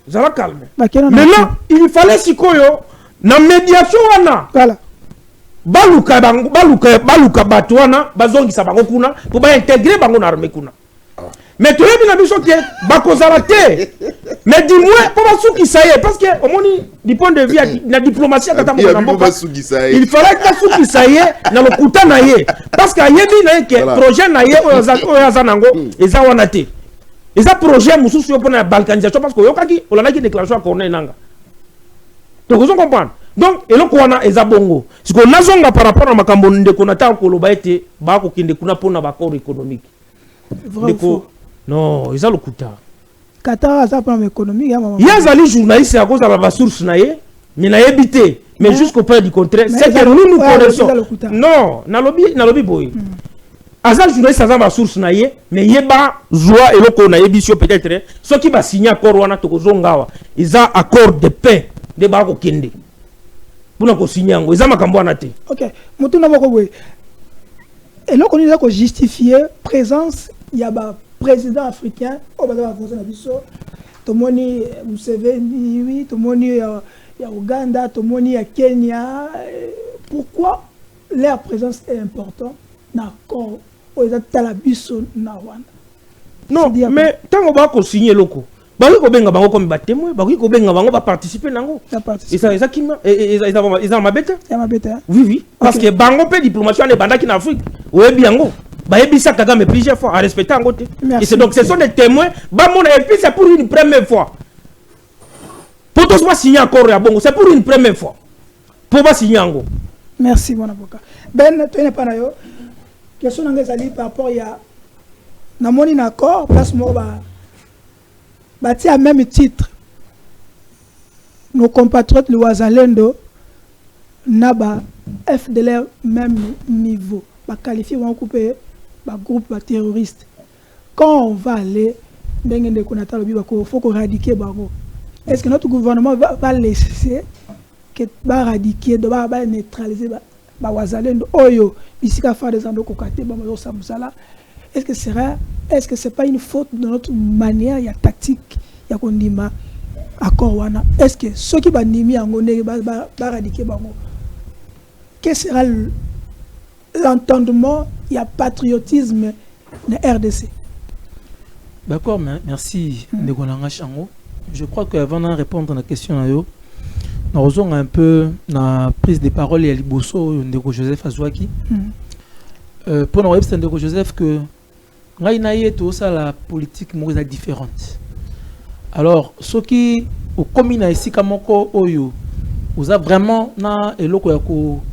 Ça la calme. Maintenant, il fallait si koyo na médiation wana. voilà. Baluka bato wana bazongisa bango kuna pour ba intégrer bango na armée kuna. Mais tu as bien que bakozala te. Mais dis-moi pour basuki ça y est parce que au moins du point de vue la diplomatie kata mo na mboka. Il fallait que basuki ça y est na lokuta na ye parce que yebi na que projet na ye oyaza nango eza wana te. Eza projet mususu yo pona balkanisation parce que yokaki olanaki déclaration à Corneille nanga. Donc vous comprenez. Donc eloko wana eza bongo. Parce que nazonga par rapport à makambo ndeko na ta koloba ete ba ko kinde kuna pona ba accord économique. Non, ils ont le coup tard. Qatar a sa plan économique. Il y a des journalistes à cause de la source, mais habité. Mais jusqu'au point du contraire, c'est que nous connaissons. Non, nalobi boy. Asa journaliste à la source, mais il y a joie et l'oko na émission peut-être. Ceux qui va signer accord wana tokozongawa, ils ont accord de paix de bako kende. Pour nous signer ngo, ils ont makambo na te. OK. Mutuna moko boy. Et là on a justifier présence, il y a président africain au bazar voisin na biso tomoni Museveni oui tomoni ya Ouganda tomoni ya Kenya. Pourquoi leur présence est importante d'accord aux États biso na wana non mais tant on va ko signer loko ba ko benga bango comme témoin ba ko benga bango ba participer nango et ça qui ils ont mabete oui parce que bango pe diplomatie en banda qui en Afrique oyebi yango. Baebisa Kagame plusieurs fois à respecter en côté. Et c'est donc ce sont des témoins. Et puis c'est pour une première fois. Pour tous pas signer encore à Bongo, c'est pour une première fois. Pour pas signer en gros. Merci mon avocat. Ben tu n'es pas là. Question d'engagement par rapport à na moni accord place mo ba ti à même titre. Nos compatriotes le Wazalendo na ba FDLR même niveau. Ba qualifier ou couper groupe terroriste. Quand on va aller, il faut éradiquer. Est-ce que notre gouvernement va laisser que éradiquer, neutraliser Wazalendo Oyo, ici qu'à faire des endococate, est-ce que c'est pas une faute de notre manière, il y a tactique, il y a qu'on dit accord wana. Est-ce que ceux qui vont nimi en éradiquer qu'est-ce sera l'entendement, il y a patriotisme de RDC. D'accord, merci Ndegolanga Chango. Je crois qu'avant de répondre à la question, nous avons un peu la prise de parole et à Liboso Ndego Joseph Azouaki. Pour nous, Ndego Joseph, que la politique est différente. Alors, ceux qui ont commis ici, Oyo, vous avez vraiment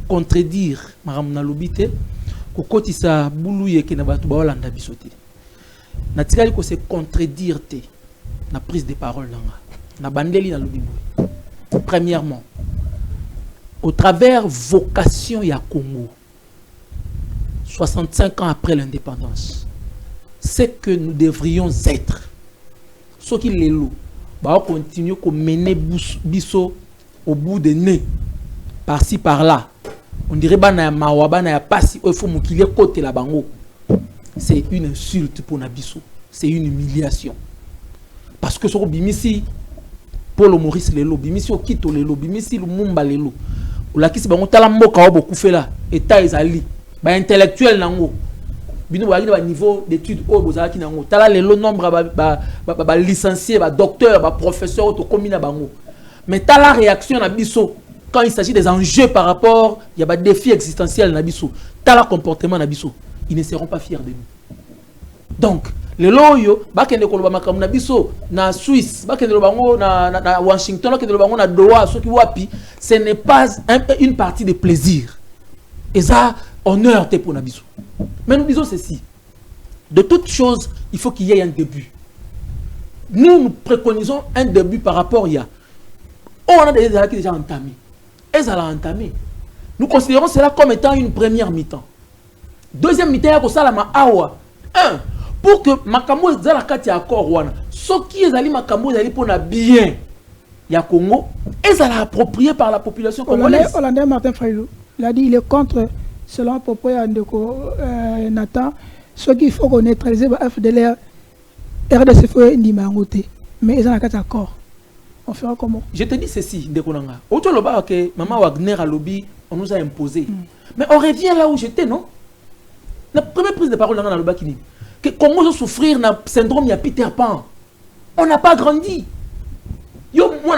contredire Madame Nalobite, ko kotisa boulouye ke na batu ba Hollanda bisoté. Na tikali ko se contredire te na prise de parole nanga. Na bandeli na lobi. Premièrement, au travers vocation ya Congo, 65 ans après l'indépendance, c'est que nous devrions être. Ce qui les loups, bah continuer à mener biso au bout des nez, par-ci par-là. On dirait bana mawabana ya pasi il faut mukile côté la bango. C'est une insulte pour Nabiso, c'est une humiliation. Parce que sur bimisi Paul Maurice Lelo, bimisi Okito Lelo, bimisi Lumumba Lelo. Ou la kisi bango tala mboka beaucoup fait là, état ezali, ba intellectuel nango. Bino ba niveau d'études au bozaki nango. Tala Lelo nombre ba licencié, ba docteur, ba professeur to komina bango. Mais t'as la réaction à Bisso quand il s'agit des enjeux par rapport, il y a des défis existentiels à Bisso. T'as le comportement à Bisso. Ils ne seront pas fiers de nous. Donc, les loyaux, bakende koloba makamu na Bisso, na Suisse, bakende lobango na Washington, bakende lobango na Doha, ceux qui wapi, ce n'est pas une partie de plaisir. Et ça, honneur te pour na Bisso. Mais nous disons ceci. De toute chose, il faut qu'il y ait un début. Nous préconisons un début par rapport à on a des états qui déjà entamés. Elles ont entamé. Nous considérons cela comme étant une première mi-temps. Deuxième mi-temps, il y a que awa. Un, pour que Makamo ait la carte accord wana. Ce qui est allé Makamo est allé pour na bien. Il y a Congo. Elles ont approprié par la population congolaise. Hollandais Martin Fayoulou, il a dit il est contre, selon propos de Nathan, ce qu'il faut qu'on neutralise le FDLR RDC fait Ndimangote, mais ils ont un accord. On fera comment? Je te dis ceci, Ndekonanga. Autant le bas que Maman Wagner à lobby, on nous a imposé. Mais on revient là où j'étais, non? La première prise de parole dans le bas qui dit que comment souffrir d'un syndrome il y a Peter Pan. On n'a pas grandi. Yo, moi,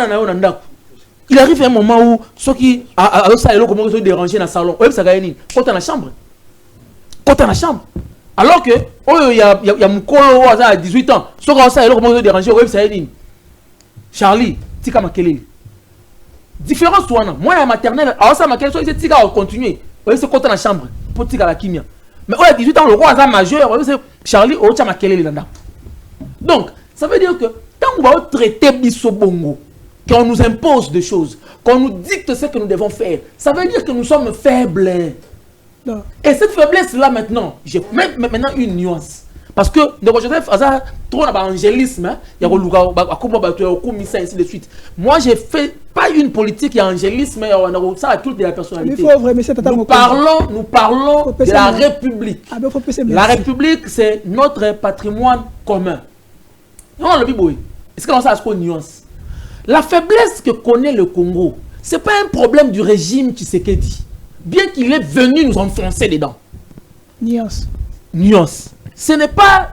il arrive un moment où ceux qui comment se déranger dans le salon, ça gagne. Quand dans la chambre. Quand dans la chambre. Alors que, il y a mon colo à 18 ans. Ceux qui comment se déranger, ça gagne. Charlie, tika makelele. Différence toi non. Moi la maternelle, alors ça makelele soit tika continuer. C'est quand dans la chambre pour tika la kimia. Mais à 18 ans le roi est majeur, c'est Charlie au tika makelele là. Donc, ça veut dire que tant qu'on va traiter biso bongo, qu'on nous impose des choses, qu'on nous dicte ce que nous devons faire, ça veut dire que nous sommes faibles. Non. Et cette faiblesse là maintenant, j'ai maintenant une nuance. Parce que Joseph a trop d'angélisme, il y a ainsi de suite. Moi, j'ai fait pas une politique, il y a angélisme, il y a ça à toute la personnalité. Nous parlons de la République. La République, c'est notre patrimoine commun. Non, le Bible, est-ce que ça a une nuance? La faiblesse que connaît le Congo, ce n'est pas un problème du régime Tshisekedi, bien qu'il est venu nous enfoncer dedans. Nuance. Ce n'est pas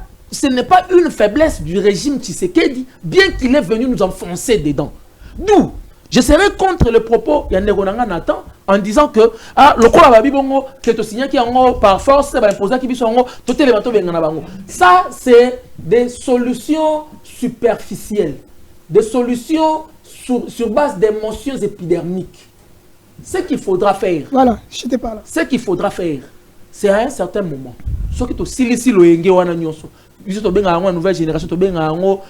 une faiblesse du régime Tshisekedi, bien qu'il est venu nous enfoncer dedans. D'où, je serais contre le propos de Yannegonanga Nathan en disant que le quoi va bibongo que tu signes qui en par force va imposer qui sont tout les bateaux bien bango. Ça c'est des solutions superficielles, des solutions sur base d'émotions épidermiques. Ce qu'il faudra faire. Voilà, je te parle. Ce qu'il faudra faire, c'est à un certain moment. Ce qui est silisi lo yenge wana nyonso. Biso to benga ngo nouvelle génération to benga ngo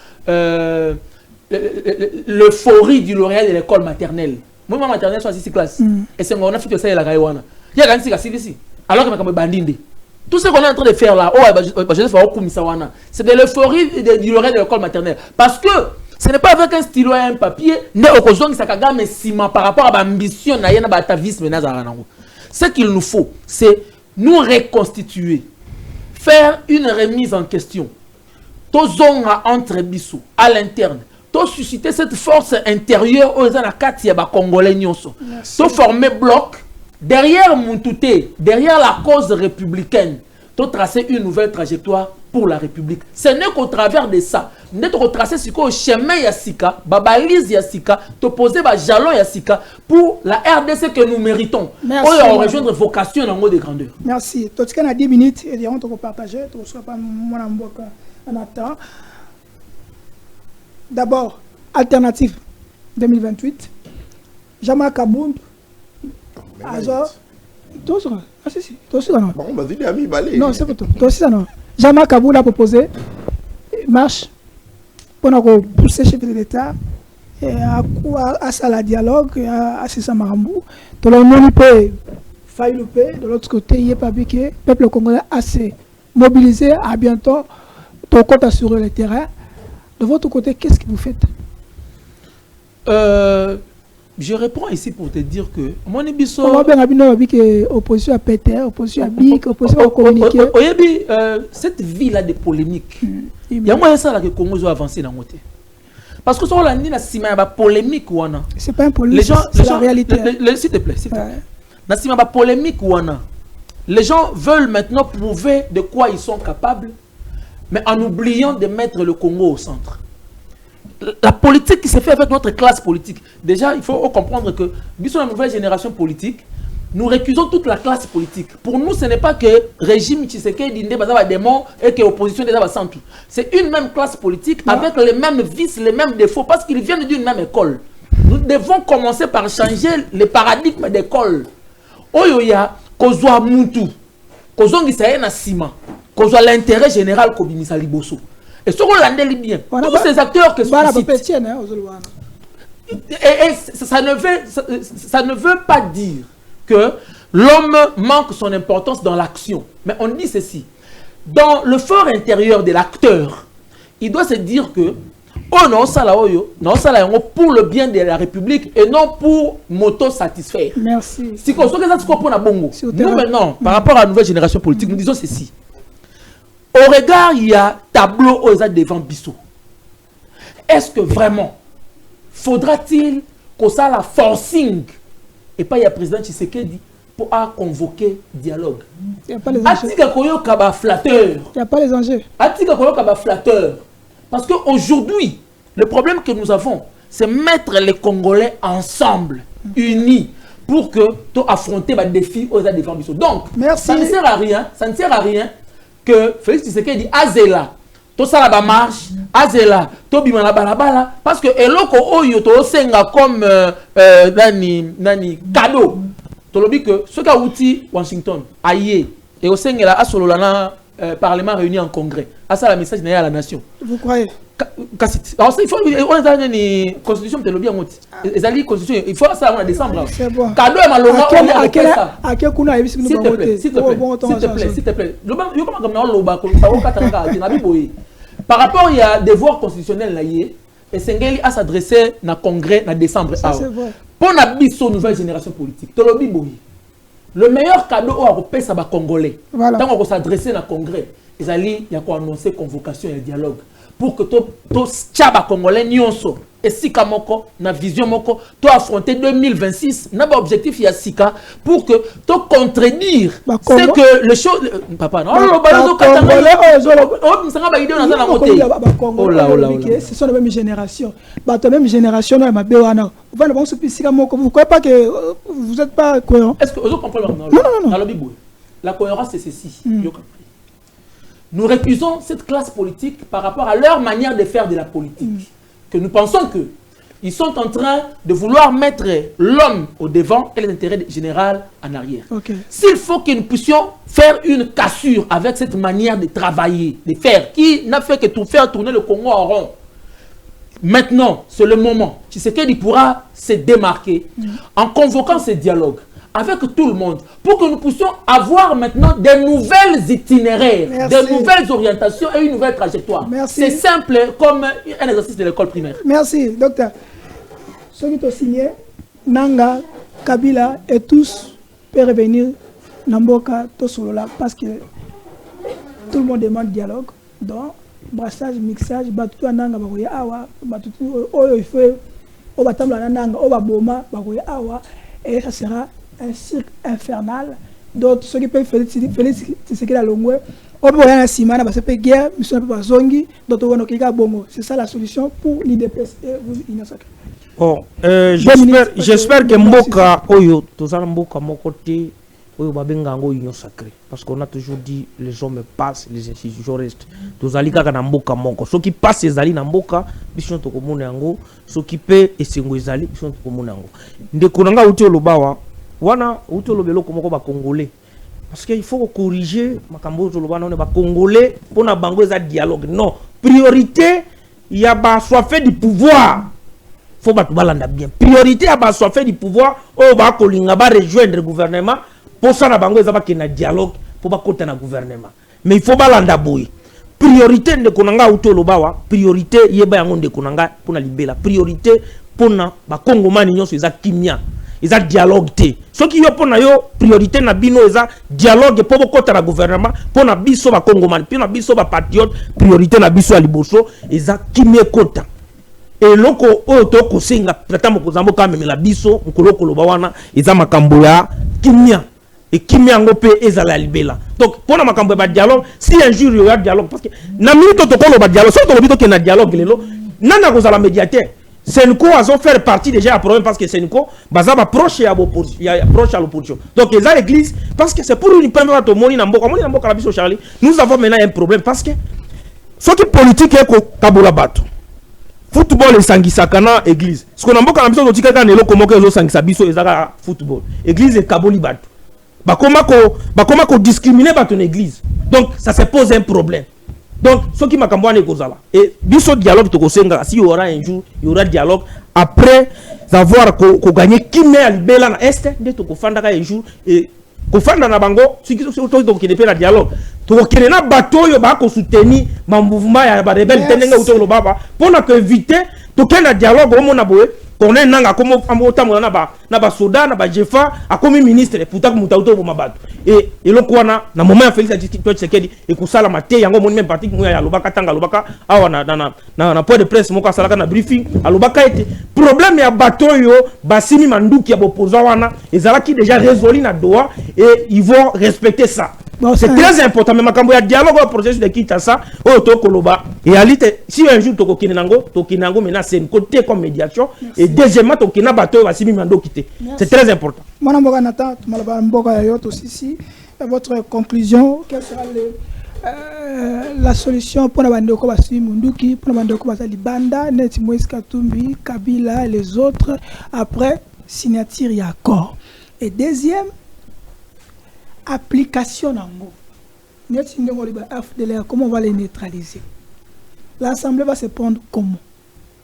l'euphorie du lauréat de l'école maternelle. Moi ma maternelle soit 6 classes. Et c'est on a fait ça la gaïwana. Il y a gansi ka silisi. Alors que ma bandinde. Tout ce qu'on est en train de faire là, je vais okumisa wana. C'est de l'euphorie du lauréat de l'école maternelle parce que ce n'est pas avec un stylo et un papier né okozongi sakaga mais ciment par rapport à l'ambition na yena batavisme na za nango. Ce qu'il nous faut, c'est nous reconstituer. Faire une remise en question. Tozonga entre bissou à l'interne. To susciter cette force intérieure aux anakati ya ba congolais nyonso. To former bloc derrière Moutouté, derrière la cause républicaine. To tracer une nouvelle trajectoire pour la République. Ce n'est qu'au travers de ça, nous devons tracer ce chemin Yassika, babalise Yassika, te poser ba jalon Yassika pour la RDC que nous méritons. Merci. Pour rejoindre vocation dans le de grandeur. Merci. Tout ce qu'on a 10 minutes et on te partager, tu ne sois pas mon amboka en attendant. D'abord, alternative 2028. Jean-Marc Kabound. Alors, tout ça. Ah si si, tout ça non. Bon, bah dis ami balé. Non, c'est pour toi. Tout ça non. Jean-Marc Kabound a proposé marche pour nous pousser chef de l'État et à ça la dialogue à ce Samarambou. Tout le monde peut faillir le paix. De l'autre côté, il n'y a pas que le peuple congolais assez mobilisé. À bientôt, ton compte assurer le terrain. De votre côté, qu'est-ce que vous faites? Je réponds ici pour te dire que mon ébisso. On va bien opposition à Péter, opposition à BIC, opposition à communiquer. Cette vie-là de polémique, il y a moyen ça que le Congo doit avancer dans le côté. Parce que si on a dit la polémique, c'est pas un polémique, c'est la réalité. S'il te plaît, s'il te plaît. Dans la polémique, les gens veulent maintenant prouver de quoi ils sont capables, mais en oubliant de mettre le Congo au centre. La politique qui s'est faite avec notre classe politique. Déjà, il faut comprendre que, sur la nouvelle génération politique, nous récusons toute la classe politique. Pour nous, ce n'est pas que régime Tshisekedi des démons et que l'opposition des centre. C'est une même classe politique avec les mêmes vices, les mêmes défauts, parce qu'ils viennent d'une même école. Nous devons commencer par changer les paradigmes d'école. Oyoya, kozwa mutu, kozongi saye na sima, kozwa l'intérêt général kobimisa liboso. Et ce qu'on l'a dit bien, tous ces acteurs que et ça ne veut pas dire que l'homme manque son importance dans l'action. Mais on dit ceci. Dans le fort intérieur de l'acteur, il doit se dire que oh non, ça là, pour le bien de la République et non pour m'auto-satisfaire. Merci. Nous maintenant, par rapport à la nouvelle génération politique, nous disons ceci. au regard il y a tableau aux devant Bissot. Est-ce que vraiment faudra-t-il que ça la forcing et pas il y a président Tshisekedi pour convoquer dialogue? Il n'y a pas les enjeux. Atika koyo kaba flatteur. Il n'y a pas les enjeux. Atika koyo kaba flatteur. Parce qu'aujourd'hui, le problème que nous avons, c'est mettre les Congolais ensemble, unis, pour que tu affronter les défis aux devant Bissot. Donc, merci. Ça ne sert à rien que Félix Tshisekedi Azela, tout ça la marche, Azela, to bimana balabala, parce que eloko oyo to senga comme nani cadeau. To lobi que ce qu'a outil Washington, aïe, et au senga la asololana parlement réuni en congrès. À ça la message n'est à la nation. Vous croyez? Alors il faut on a une constitution de lobby en moti. Constitution, il faut ça en décembre. C'est bon. Cadeau est malonga à quel kuna s'il te plaît, s'il te plaît. Yo comment comme loba ko katanga na biboyi. Par rapport il y a devoir constitutionnel là et Sengeli a s'adresser na congrès en décembre. Pour na biso nouvelle génération politique. To lobby boyi. Le meilleur cadeau au Européen ça va congolais. Tant qu'on s'adresser na congrès, ils allaient y a quoi annoncer convocation et dialogue. Pour que to tchaba congolais nyonso et sika moko na vision moko to affronter 2026 na ba objectif ya sika pour que to contredire c'est que le show papa non ce sont les mêmes générations même génération na mabe wana vous croyez pas que vous êtes pas cohérent? Est-ce que vous comprenez? Non. La cohérence c'est ceci. Nous récusons cette classe politique par rapport à leur manière de faire de la politique. Que nous pensons qu'ils sont en train de vouloir mettre l'homme au devant et les intérêts généraux en arrière. S'il faut que nous puissions faire une cassure avec cette manière de travailler, de faire, qui n'a fait que tout faire tourner le Congo en rond. Maintenant, c'est le moment. Tshisekedi pourra se démarquer en convoquant ce dialogue avec tout le monde, pour que nous puissions avoir maintenant des nouvelles itinéraires, des nouvelles orientations et une nouvelle trajectoire. C'est simple comme un exercice de l'école primaire. Merci, docteur. Ceux qui ont signé, Nanga, Kabila et tous peuvent revenir Namboka, Tosolola, parce que tout le monde demande dialogue. Donc, brassage, mixage, Batutu Nanga, Bakoye Awa, Batutu, il faut, Obatambla Nanga, Obaboma, Bakoye Awa, et ça sera un cirque infernal. Donc ceux qui peuvent faire c'est ce qu'il a longué on peut rien simana parce que guerre mission pas zongi donc on a bongo. C'est ça la solution pour l'IDPS et vous Inosaka. Bon, j'espère que Mboka oyo tozala Mboka mon côté oyo babenga ngo union sacrée parce qu'on a toujours dit les hommes passent les institutions restent. Tozali kaka na Mboka moko ceux qui passent ezali na Mboka biso to komona yango ceux qui pe esengo ezali biso to komona yango ndeko nanga uti olobawa wana uti olobelo komoko ba congolais parce qu'il faut corriger makambo olobana on ba congolais pour na bango eza dialogue non priorité il y a ba soif du pouvoir faut ba balanda bien priorité ya ba soif du pouvoir o ba kolinga ba rejoindre gouvernement pour ça na bango eza ba kena dialogue pour ba kota na gouvernement mais il faut balanda boy priorité ndeko nanga uti olobawa priorité yeba yango ndeko nanga pour na libela priorité pour na ba kongomani nyonso eza kimia eza dialogue te soki yo pona yo priorité na bino eza dialogue pour bokota na gouvernement pona biso ba kongomani pona biso ba patriote priorité na biso ya liboso eza kimia kota et loko oyo to kosenga tata mokozambo kamemela biso nkoloko loba wana eza makambo ya kimia et kimia ngo pe ezala libela donc pona makambo ba dialogue si un jour il y a dialogue parce que na minute to ko ba dialogue so to lobito ke na dialogue lelo nana kozala médiateur Senko a fait partie déjà à problème parce que Senko bazaba proche à l'opposition. Donc ils ont l'église parce que c'est pour une première fois moni na mboka la biso Charlie. Nous avons maintenant un problème parce que ce qui politique est ko kabola bato. Football et sangisakana église. Ce qu'on a mboka la biso tika ka nelo komo ke zo sangisa biso ezaka football. Église et kaboli bato. Ba koma ko discriminer bato na église. Donc ça se pose un problème. Donc, ce qui m'a camboine kozala. Et biso dialogue to kosenga si il y aura un jour, il y aura dialogue après avoir gagné qui met à libéla na est de to kofanda ka un jour et kofanda na bango si to ki ne la dialogue. To kene na bato yo ba ko soutenir ma mouvement ya ba rebelle tenenga uto lo baba pour na que éviter to kena dialogue au mona boye Corneille Nanga comme amotamo na ba soda na ba jefa a comme ministre pourtant mutauto mabato et le kwana na moment Félix Tshisekedi et kusala mate yango moni même parti ya lobaka tanga lobaka awa na point de presse moko salaka na briefing alobaka ete problème ya bato yo basimi manduki ya bopoza wana ezalaki déjà résolu na Doha et ils vont respecter ça. Bon, c'est très important, mais il y a dialogue au processus de Kinshasa, au Tokoloba. Et à l'ité, si un jour Tokinango maintenant c'est une côté comme médiation. Merci. Et deuxièmement, Tokina Bato va s'y mando quitter. C'est très important. Mon Mboka Nathan, aussi, votre conclusion, quelle sera la solution pour la bande Kobasi Munduki, pour la bande Kobasali Banda, Netimois Katumbi, Kabila et les autres, après signature et accord. Et deuxième, application nango. Comment on va les neutraliser? L'Assemblée va se prendre comment?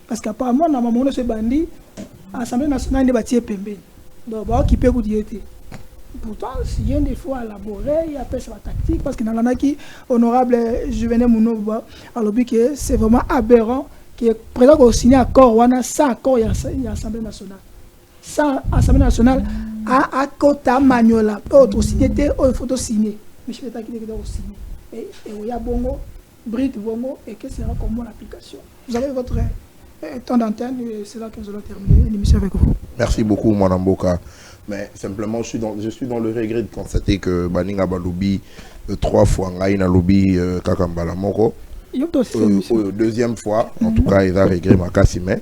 Parce qu'apparemment, dans le monde de ce bandit, l'Assemblée nationale n'est pas pembé. Donc, qui peut vous dire. Pourtant, s'il y a des fois élaboré, il y a pas sa tactique, parce que dans l'année honorable Juvenel Mounouba, alors que c'est vraiment aberrant que le président a signé un accord, sans accord, il y a l'Assemblée nationale. Sans l'Assemblée nationale, à Kota Magnola, autre signé, il faut signer. Mais je vais t'acquitter de signer. Et il y a Bongo, Brit Bongo, et que sera comment l'application. Vous avez votre temps d'antenne, et c'est là que nous allons terminer l'émission avec vous. Merci beaucoup, Mwana Mboka. Mais simplement, je suis dans le regret de constater que Baninga Balobi 3 fois Ngaïna Lobi Kakambala Moko. Deuxième fois, en tout cas, il a regret Makasime.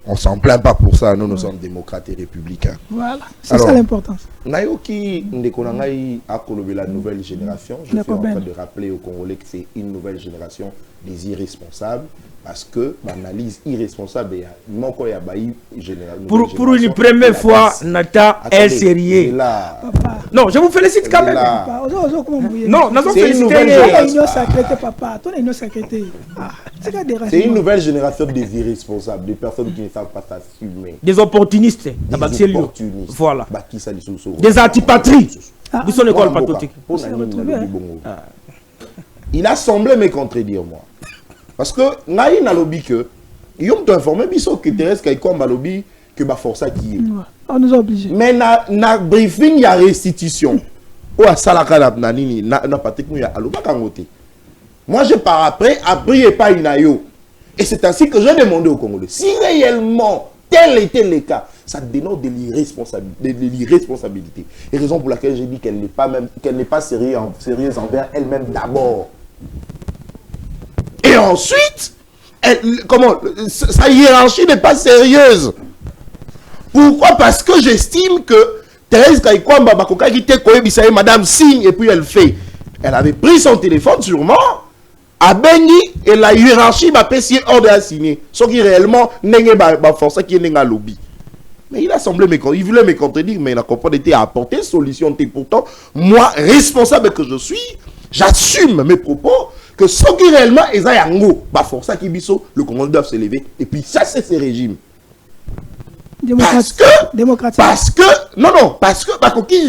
On ne s'en plaint pas pour ça, nous sommes démocrates et républicains. Voilà, c'est ça l'importance. Nayoki Ndekonangaï a colobé la nouvelle génération. Je suis en train de rappeler aux Congolais que c'est une nouvelle génération des irresponsables. Parce que l'analyse irresponsable pour une première fois, Nata est sérieux. Non, je vous félicite quand même. Non, c'est une nouvelle génération. C'est une nouvelle génération des irresponsables, des personnes qui ne savent pas s'assumer. Des opportunistes. Des opportunistes. Voilà. Des antipatries. Il a semblé me contredire, moi. Parce que Naï n'a lobby que ils ont informé biso que Thérèse Kaikwamba lobby que ba força qui est. On nous a obligés. Mais na briefing ya restitution. Ou à salaka la nanini na patek ya aloba kangote. Moi je pars après et pas inayo. Et c'est ainsi que j'ai demandé au Congolais si réellement tel était le cas, ça dénote de l'irresponsabilité. Et raison pour laquelle j'ai dit qu'elle n'est pas sérieuse envers elle-même d'abord. Et ensuite, sa hiérarchie n'est pas sérieuse. Pourquoi? Parce que j'estime que Thérèse Kaikwamba Bakoka qui était koyebisa madame signe et puis elle fait. Elle avait pris son téléphone sûrement, a béni et la hiérarchie m'a payé ordre à signer. Ce qui réellement n'est pas force qui est un lobby. Mais il a semblé il voulait me contredire, mais il n'a pas été à apporter solution. Et pourtant, moi, responsable que je suis, j'assume mes propos. Que ce qui réellement est Zayango, force qui biso, le Congo doit se lever et puis chasser ces régimes. Parce que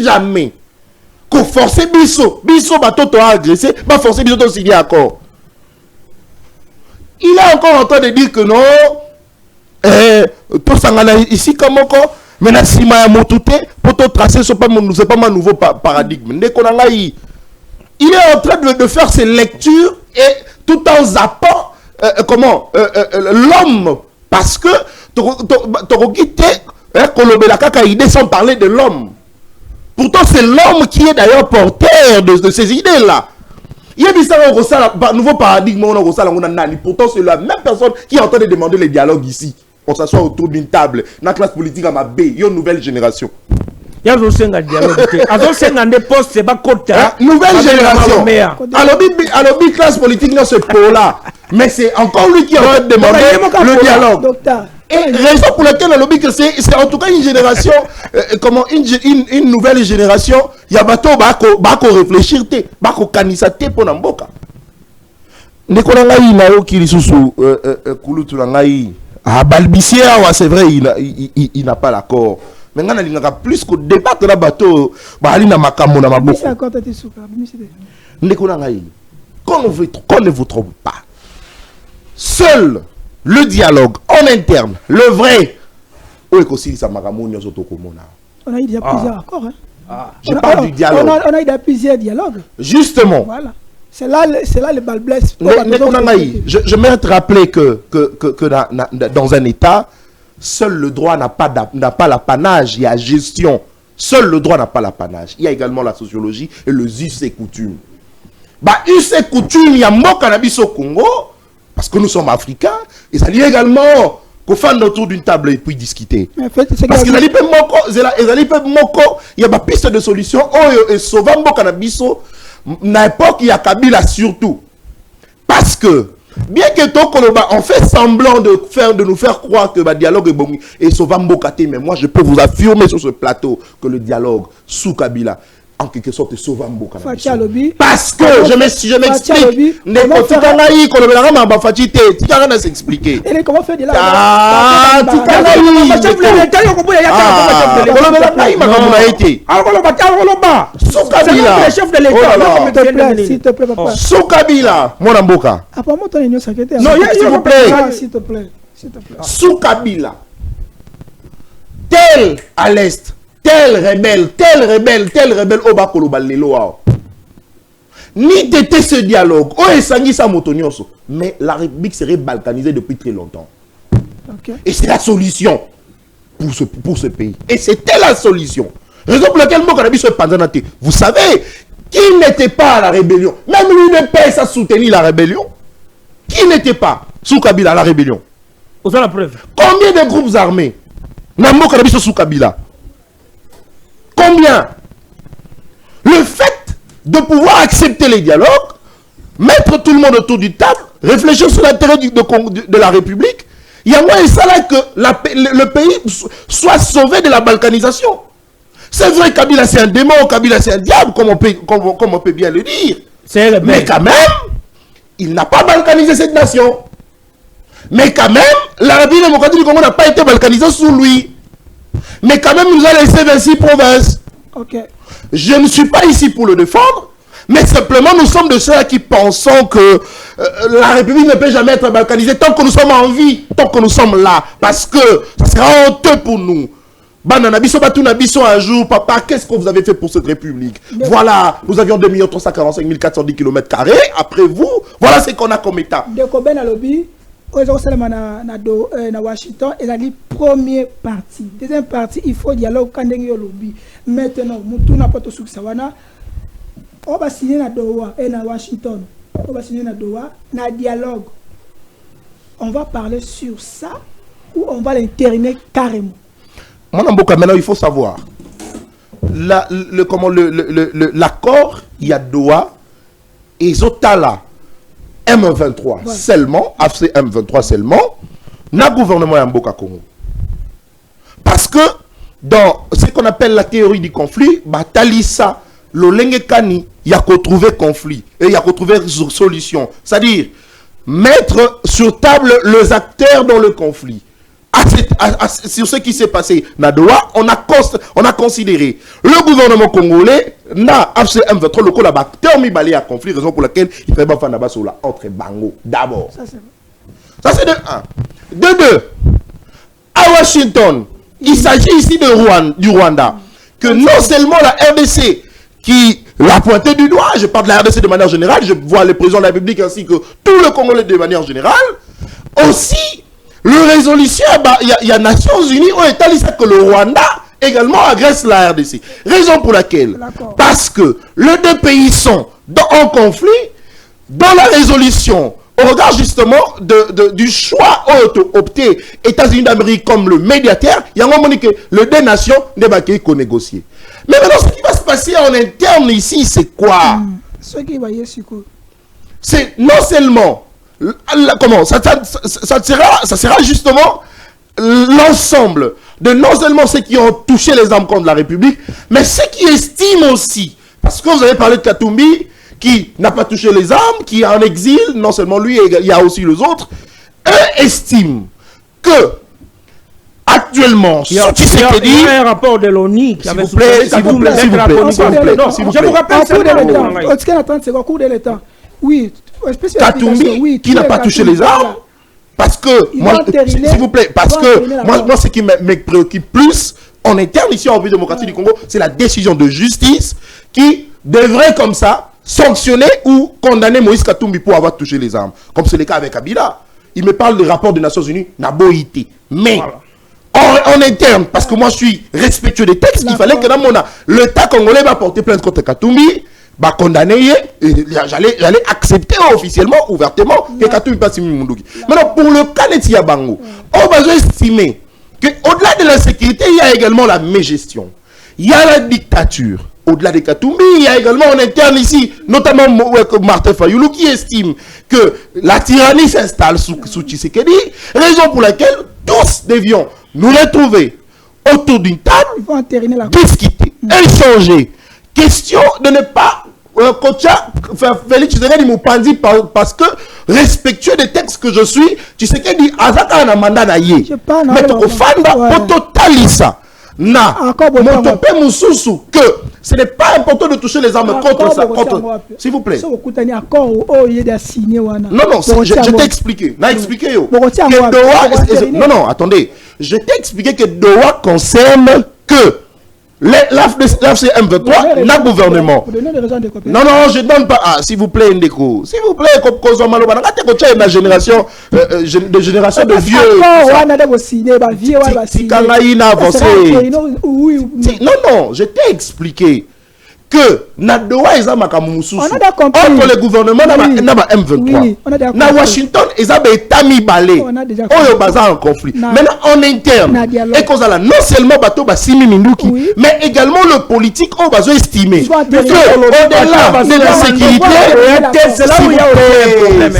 jamais qu'on force biso bateau a agressé, forcer biso de signer accord. Il est encore en train de dire que non, tout ça ici comme encore, mais la sima ya motute pour tracer c'est pas mon nouveau paradigme. Il est en train de faire ses lectures et tout en zappant l'homme. Parce que Torokite, idées sans parler de l'homme. Pourtant, c'est l'homme qui est d'ailleurs porteur de ces idées-là. Il y a un nouveau paradigme. Pourtant, c'est la même personne qui est en train de demander les dialogues ici. On s'assoit autour d'une table. La classe politique à ma baie. Il y a une nouvelle génération. Il y a un nouvelle génération. Alors, classe politique, non, c'est pour là. Mais c'est encore lui qui est en train de demander le dialogue. Et raison pour laquelle on lobby que c'est en tout cas une génération, une nouvelle génération, il y a bateau, bako réfléchir, bako kanisate pour Namboka. Nekolanga inayo kilisusu, kulutu langai, balbisia, c'est vrai, il n'a pas l'accord. Mais il y a plus que débattre la bateau, qu'on ne vous trompe pas. Seul le dialogue en interne, le vrai, où est aussi ça magamoni sur Tokomona. On a eu déjà plusieurs accords. Hein. Je parle du dialogue. On a eu déjà plusieurs dialogues. Justement. Voilà. C'est là le bal blesse. Je me rappeler que dans un État, seul le droit n'a pas l'apanage, il y a gestion. Seul le droit n'a pas l'apanage. Il y a également la sociologie et le us et coutumes. Bah, us et coutumes, il y a mon cannabis au Congo, parce que nous sommes africains, et ça dit également qu'on fasse autour d'une table et puis discuter. Parce qu'ils allaient pas moko, il y a pas piste de solution, et souvent mon cannabis, à l'époque, il y a Kabila surtout. Parce que, bien que on fait semblant de nous faire croire que le dialogue est bon, et souvent Mbokate, mais moi je peux vous affirmer sur ce plateau que le dialogue sous Kabila, en quelque sorte, est sauvant Mbokate. Parce que, je m'explique, s'expliquer. Et comment faire de la chef de l'État, s'il te plaît, papa. Sous Kabila, mon Mboka. Apparemment, ton union secrétaire. Non, s'il vous plaît. S'il te plaît. Sous Kabila, tel à l'Est, tel rebelle, au bas Kolobalelo. Ni d'été ce dialogue, mais la République serait balkanisée depuis très longtemps. Okay. Et c'est la solution pour ce pays. Et c'était la solution. Raison pour laquelle vous savez, qui n'était pas à la rébellion, même l'UDPS a soutenu la rébellion. Qui n'était pas sous Kabila à la rébellion? Vous avez la preuve. Combien de groupes armés n'ont pas sous Kabila? Combien? Le fait de pouvoir accepter les dialogues, mettre tout le monde autour du table, réfléchir sur l'intérêt de la République, il y a moins ça là que le pays soit sauvé de la balkanisation. C'est vrai, Kabila c'est un démon, Kabila c'est un diable, comme on peut bien le dire. Mais quand même, il n'a pas balkanisé cette nation. Mais quand même, la République démocratique du Congo n'a pas été balkanisée sous lui. Mais quand même, il nous a laissé 26 provinces. Okay. Je ne suis pas ici pour le défendre, mais simplement nous sommes de ceux qui pensons que la République ne peut jamais être balkanisée tant que nous sommes en vie, tant que nous sommes là. Parce que ça sera honteux pour nous. Bananabiso Batunabiso un jour, papa, qu'est-ce que vous avez fait pour cette République? Voilà, nous avions 2 345 410 km². Après vous, voilà ce qu'on a comme État. De Koben à lobby, na Washington, et la première partie. Deuxième partie, il faut dialogue quand il y a lobby. Maintenant, nous n'a pas tout ce sawana. On va signer na Doha et na Washington. On va signer na Doha, na dialogue. On va parler sur ça ou on va l'interner carrément. Maintenant, il faut savoir. L'accord, il y a Doha et Zotala. M23 seulement, AFC M23 seulement, n'a gouvernement Mboka Congo. Parce que dans ce qu'on appelle la théorie du conflit, Talissa, Lolengekani, il y a qu'à trouver conflit et il y a qu'à trouver solution. C'est-à-dire mettre sur table les acteurs dans le conflit. Sur ce qui s'est passé à Doha, on a considéré le gouvernement congolais n'a AFC M23 le col terminé à conflit, raison pour laquelle il fait pas faire sur la entre Bango d'abord. Ça c'est de 1. De 2. À Washington, il s'agit ici du Rwanda, que non seulement la RDC qui l'a pointé du doigt, je parle de la RDC de manière générale, je vois le président de la République ainsi que tout le Congolais de manière générale, aussi. Le résolution, il y a Nations Unies où est allé que le Rwanda également agresse la RDC. Raison pour laquelle? Parce que les deux pays sont en conflit dans la résolution. Au regard justement du choix opté États-Unis d'Amérique comme le médiateur, il y a un moment que les deux nations n'ont qu'on négocier. Mais maintenant, ce qui va se passer en interne ici, c'est quoi? Ce qui va y être c'est non seulement comment ça sera justement l'ensemble de non seulement ceux qui ont touché les armes contre la République, mais ceux qui estiment aussi, parce que vous avez parlé de Katumbi, qui n'a pas touché les armes, qui est en exil, non seulement lui, il y a aussi les autres, eux estiment que actuellement, il y a un rapport de l'ONU qui avait soutenu Katumbi. Je vous rappelle, cours de l'État. Oui. Katumbi, qui n'a pas touché les armes, Parce que, moi, s'il vous plaît, parce que moi, ce qui me préoccupe plus en interne ici en République démocratique du Congo, c'est la décision de justice qui devrait comme ça sanctionner ou condamner Moïse Katumbi pour avoir touché les armes. Comme c'est le cas avec Kabila. Il me parle du rapport des Nations Unies, Naboïté. Mais en interne, parce que moi je suis respectueux des textes, il fallait que dans mon l'État congolais va porter plainte contre Katumbi, va condamner, j'allais accepter officiellement, ouvertement, que Katumbi passe Mundouki. Maintenant, pour le cas de Tiabango, on va estimer qu'au-delà de la sécurité, il y a également la mégestion. Il y a la dictature. Au-delà des Katumbi, il y a également en interne ici, notamment Martin Fayoulou, qui estime que la tyrannie s'installe sous Tshisekedi, raison pour laquelle tous devions nous retrouver autour d'une table, discuter, échanger. Question de ne pas Félix Tshisekedi Moupandi parce que respectueux des textes que je suis, Tshisekedi Azaka na mandat na ye. Mais au fanda, au total ça. Na, mon topé moussoussou, que ce n'est pas important de toucher les armes contre ça. S'il vous plaît. Non, non, je t'ai expliqué. N'a expliqué yo. Non, non, attendez. Je t'ai expliqué que Doha concerne que l'AFC M23, le gouvernement. Non, non, je ne donne pas. Ah, s'il vous plaît, Ndeko. S'il vous plaît, la génération de vieux. Non, non, je t'ai expliqué que Nadoa est entre le gouvernement et M23. Na Washington, ils ont été balé. En conflit. Maintenant, en interne, et qu'on a non seulement bateau Bassimi Minduki, mais également le politique, on va estimer que au-delà de la sécurité,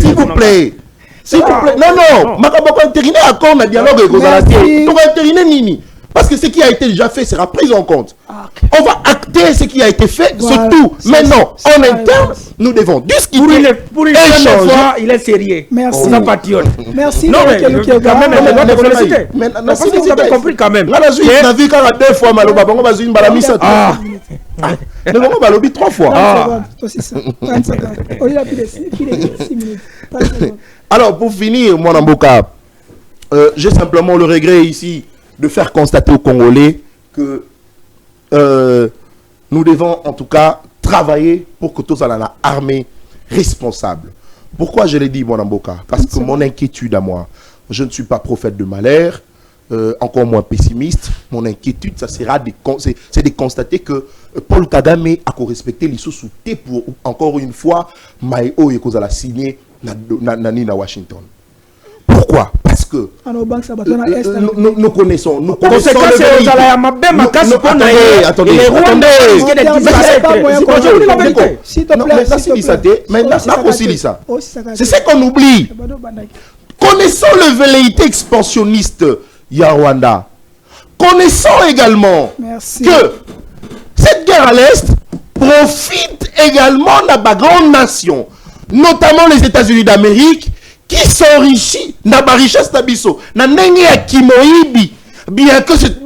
s'il vous plaît. S'il vous plaît. Non, non, Makaboko terminer accord na dialogue avec Ozalati. On va terminer Nini. Parce que ce qui a été déjà fait sera pris en compte. On va acter ce qui a été fait, surtout. Maintenant, en interne, nous devons discuter. Pour une fois, il est sérieux. Merci. Merci. Non, mais quand même, parce que vous avez compris quand même. Là, je n'ai vu qu'à 2 fois, Maloba, on va une balamisa. Mais on va lobby 3 fois. Alors, pour finir, mon Amboka, j'ai simplement le regret ici de faire constater aux Congolais que nous devons en tout cas travailler pour que tous allons la armée responsable. Pourquoi je l'ai dit, mon Amboka? Parce que mon inquiétude à moi, je ne suis pas prophète de malheur, encore moins pessimiste. Mon inquiétude, ça sera c'est de constater que Paul Kagame a respecté les sous-soutés pour encore une fois Maïo et qu'on a signé na Washington. Pourquoi? Parce que nous connaissons c'est ce qu'on oublie. Connaissons le velléité expansionniste Rwanda. Connaissons également que cette guerre à l'Est profite également de la grande nation, notamment les États-Unis d'Amérique, qui s'enrichit dans la richesse d'Abisso, dans la Kimoïbi, bien que c'est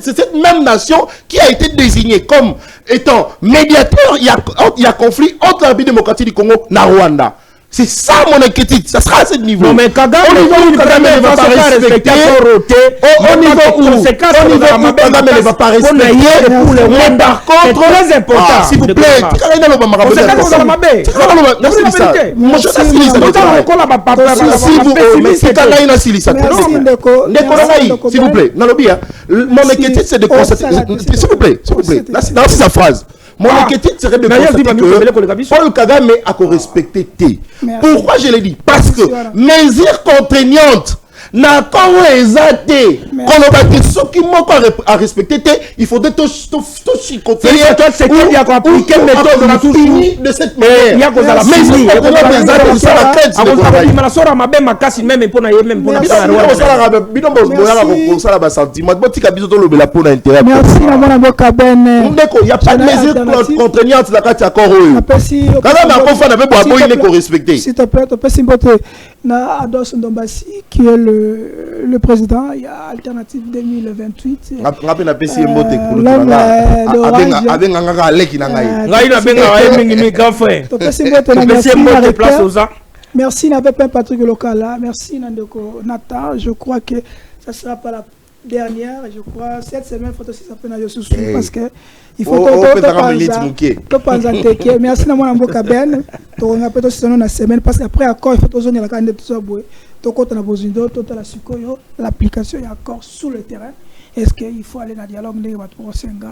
cette même nation qui a été désignée comme étant médiateur, il y a conflit entre la République démocratique du Congo et Rwanda. C'est ça mon inquiétude, ça sera à ce niveau. Non mais Kagame ne va pas respecter au niveau où Kagame ne va pas respecter. Mais par contre, très important. S'il vous plaît, s'il vous plaît, mon inquiétude c'est de constater, s'il vous plaît, là c'est sa phrase. Mon inquiétude serait de constater que Paul Kagame a respecté T. Pourquoi je l'ai dit? Parce que mesures contraignantes n'a pas été qu'on a ceux qui m'ont à respecter il faudrait tout chicoter. C'est qui a appliqué la méthode de cette manière. Il n'y a pas de mesures contraignantes là quand il qui est le président, il y a Alternative 2028. Merci n'avait pas Patrick Lokala, merci Nandeko Nathan, je crois que ça sera pas la dernière, je crois cette semaine faut aussi s'appeler na sous parce que il faut merci na mwana mboka Ben to nga peut aussi na semaine parce qu'après accord il faut toujours la candidat tout ça boy to kota na bozindo to la sikoyo l'application est encore sur le terrain. Est-ce qu'il faut aller dans le dialogue?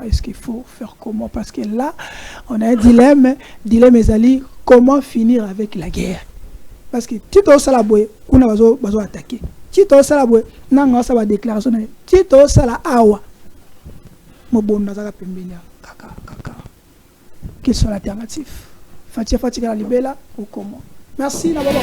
Est-ce qu'il faut faire comment? Parce que là, on a un dilemme. Dilemme, Ezali, comment finir avec la guerre? Parce que Tito Salaboué, on a besoin d'attaquer. Tito Salaboué, non, ça va déclaration. Tito Sala Awa. Mobon Nazara Pembina. Kaka. Quelles sont les alternatives? Fatia la Libella ou comment? Merci, Nababa.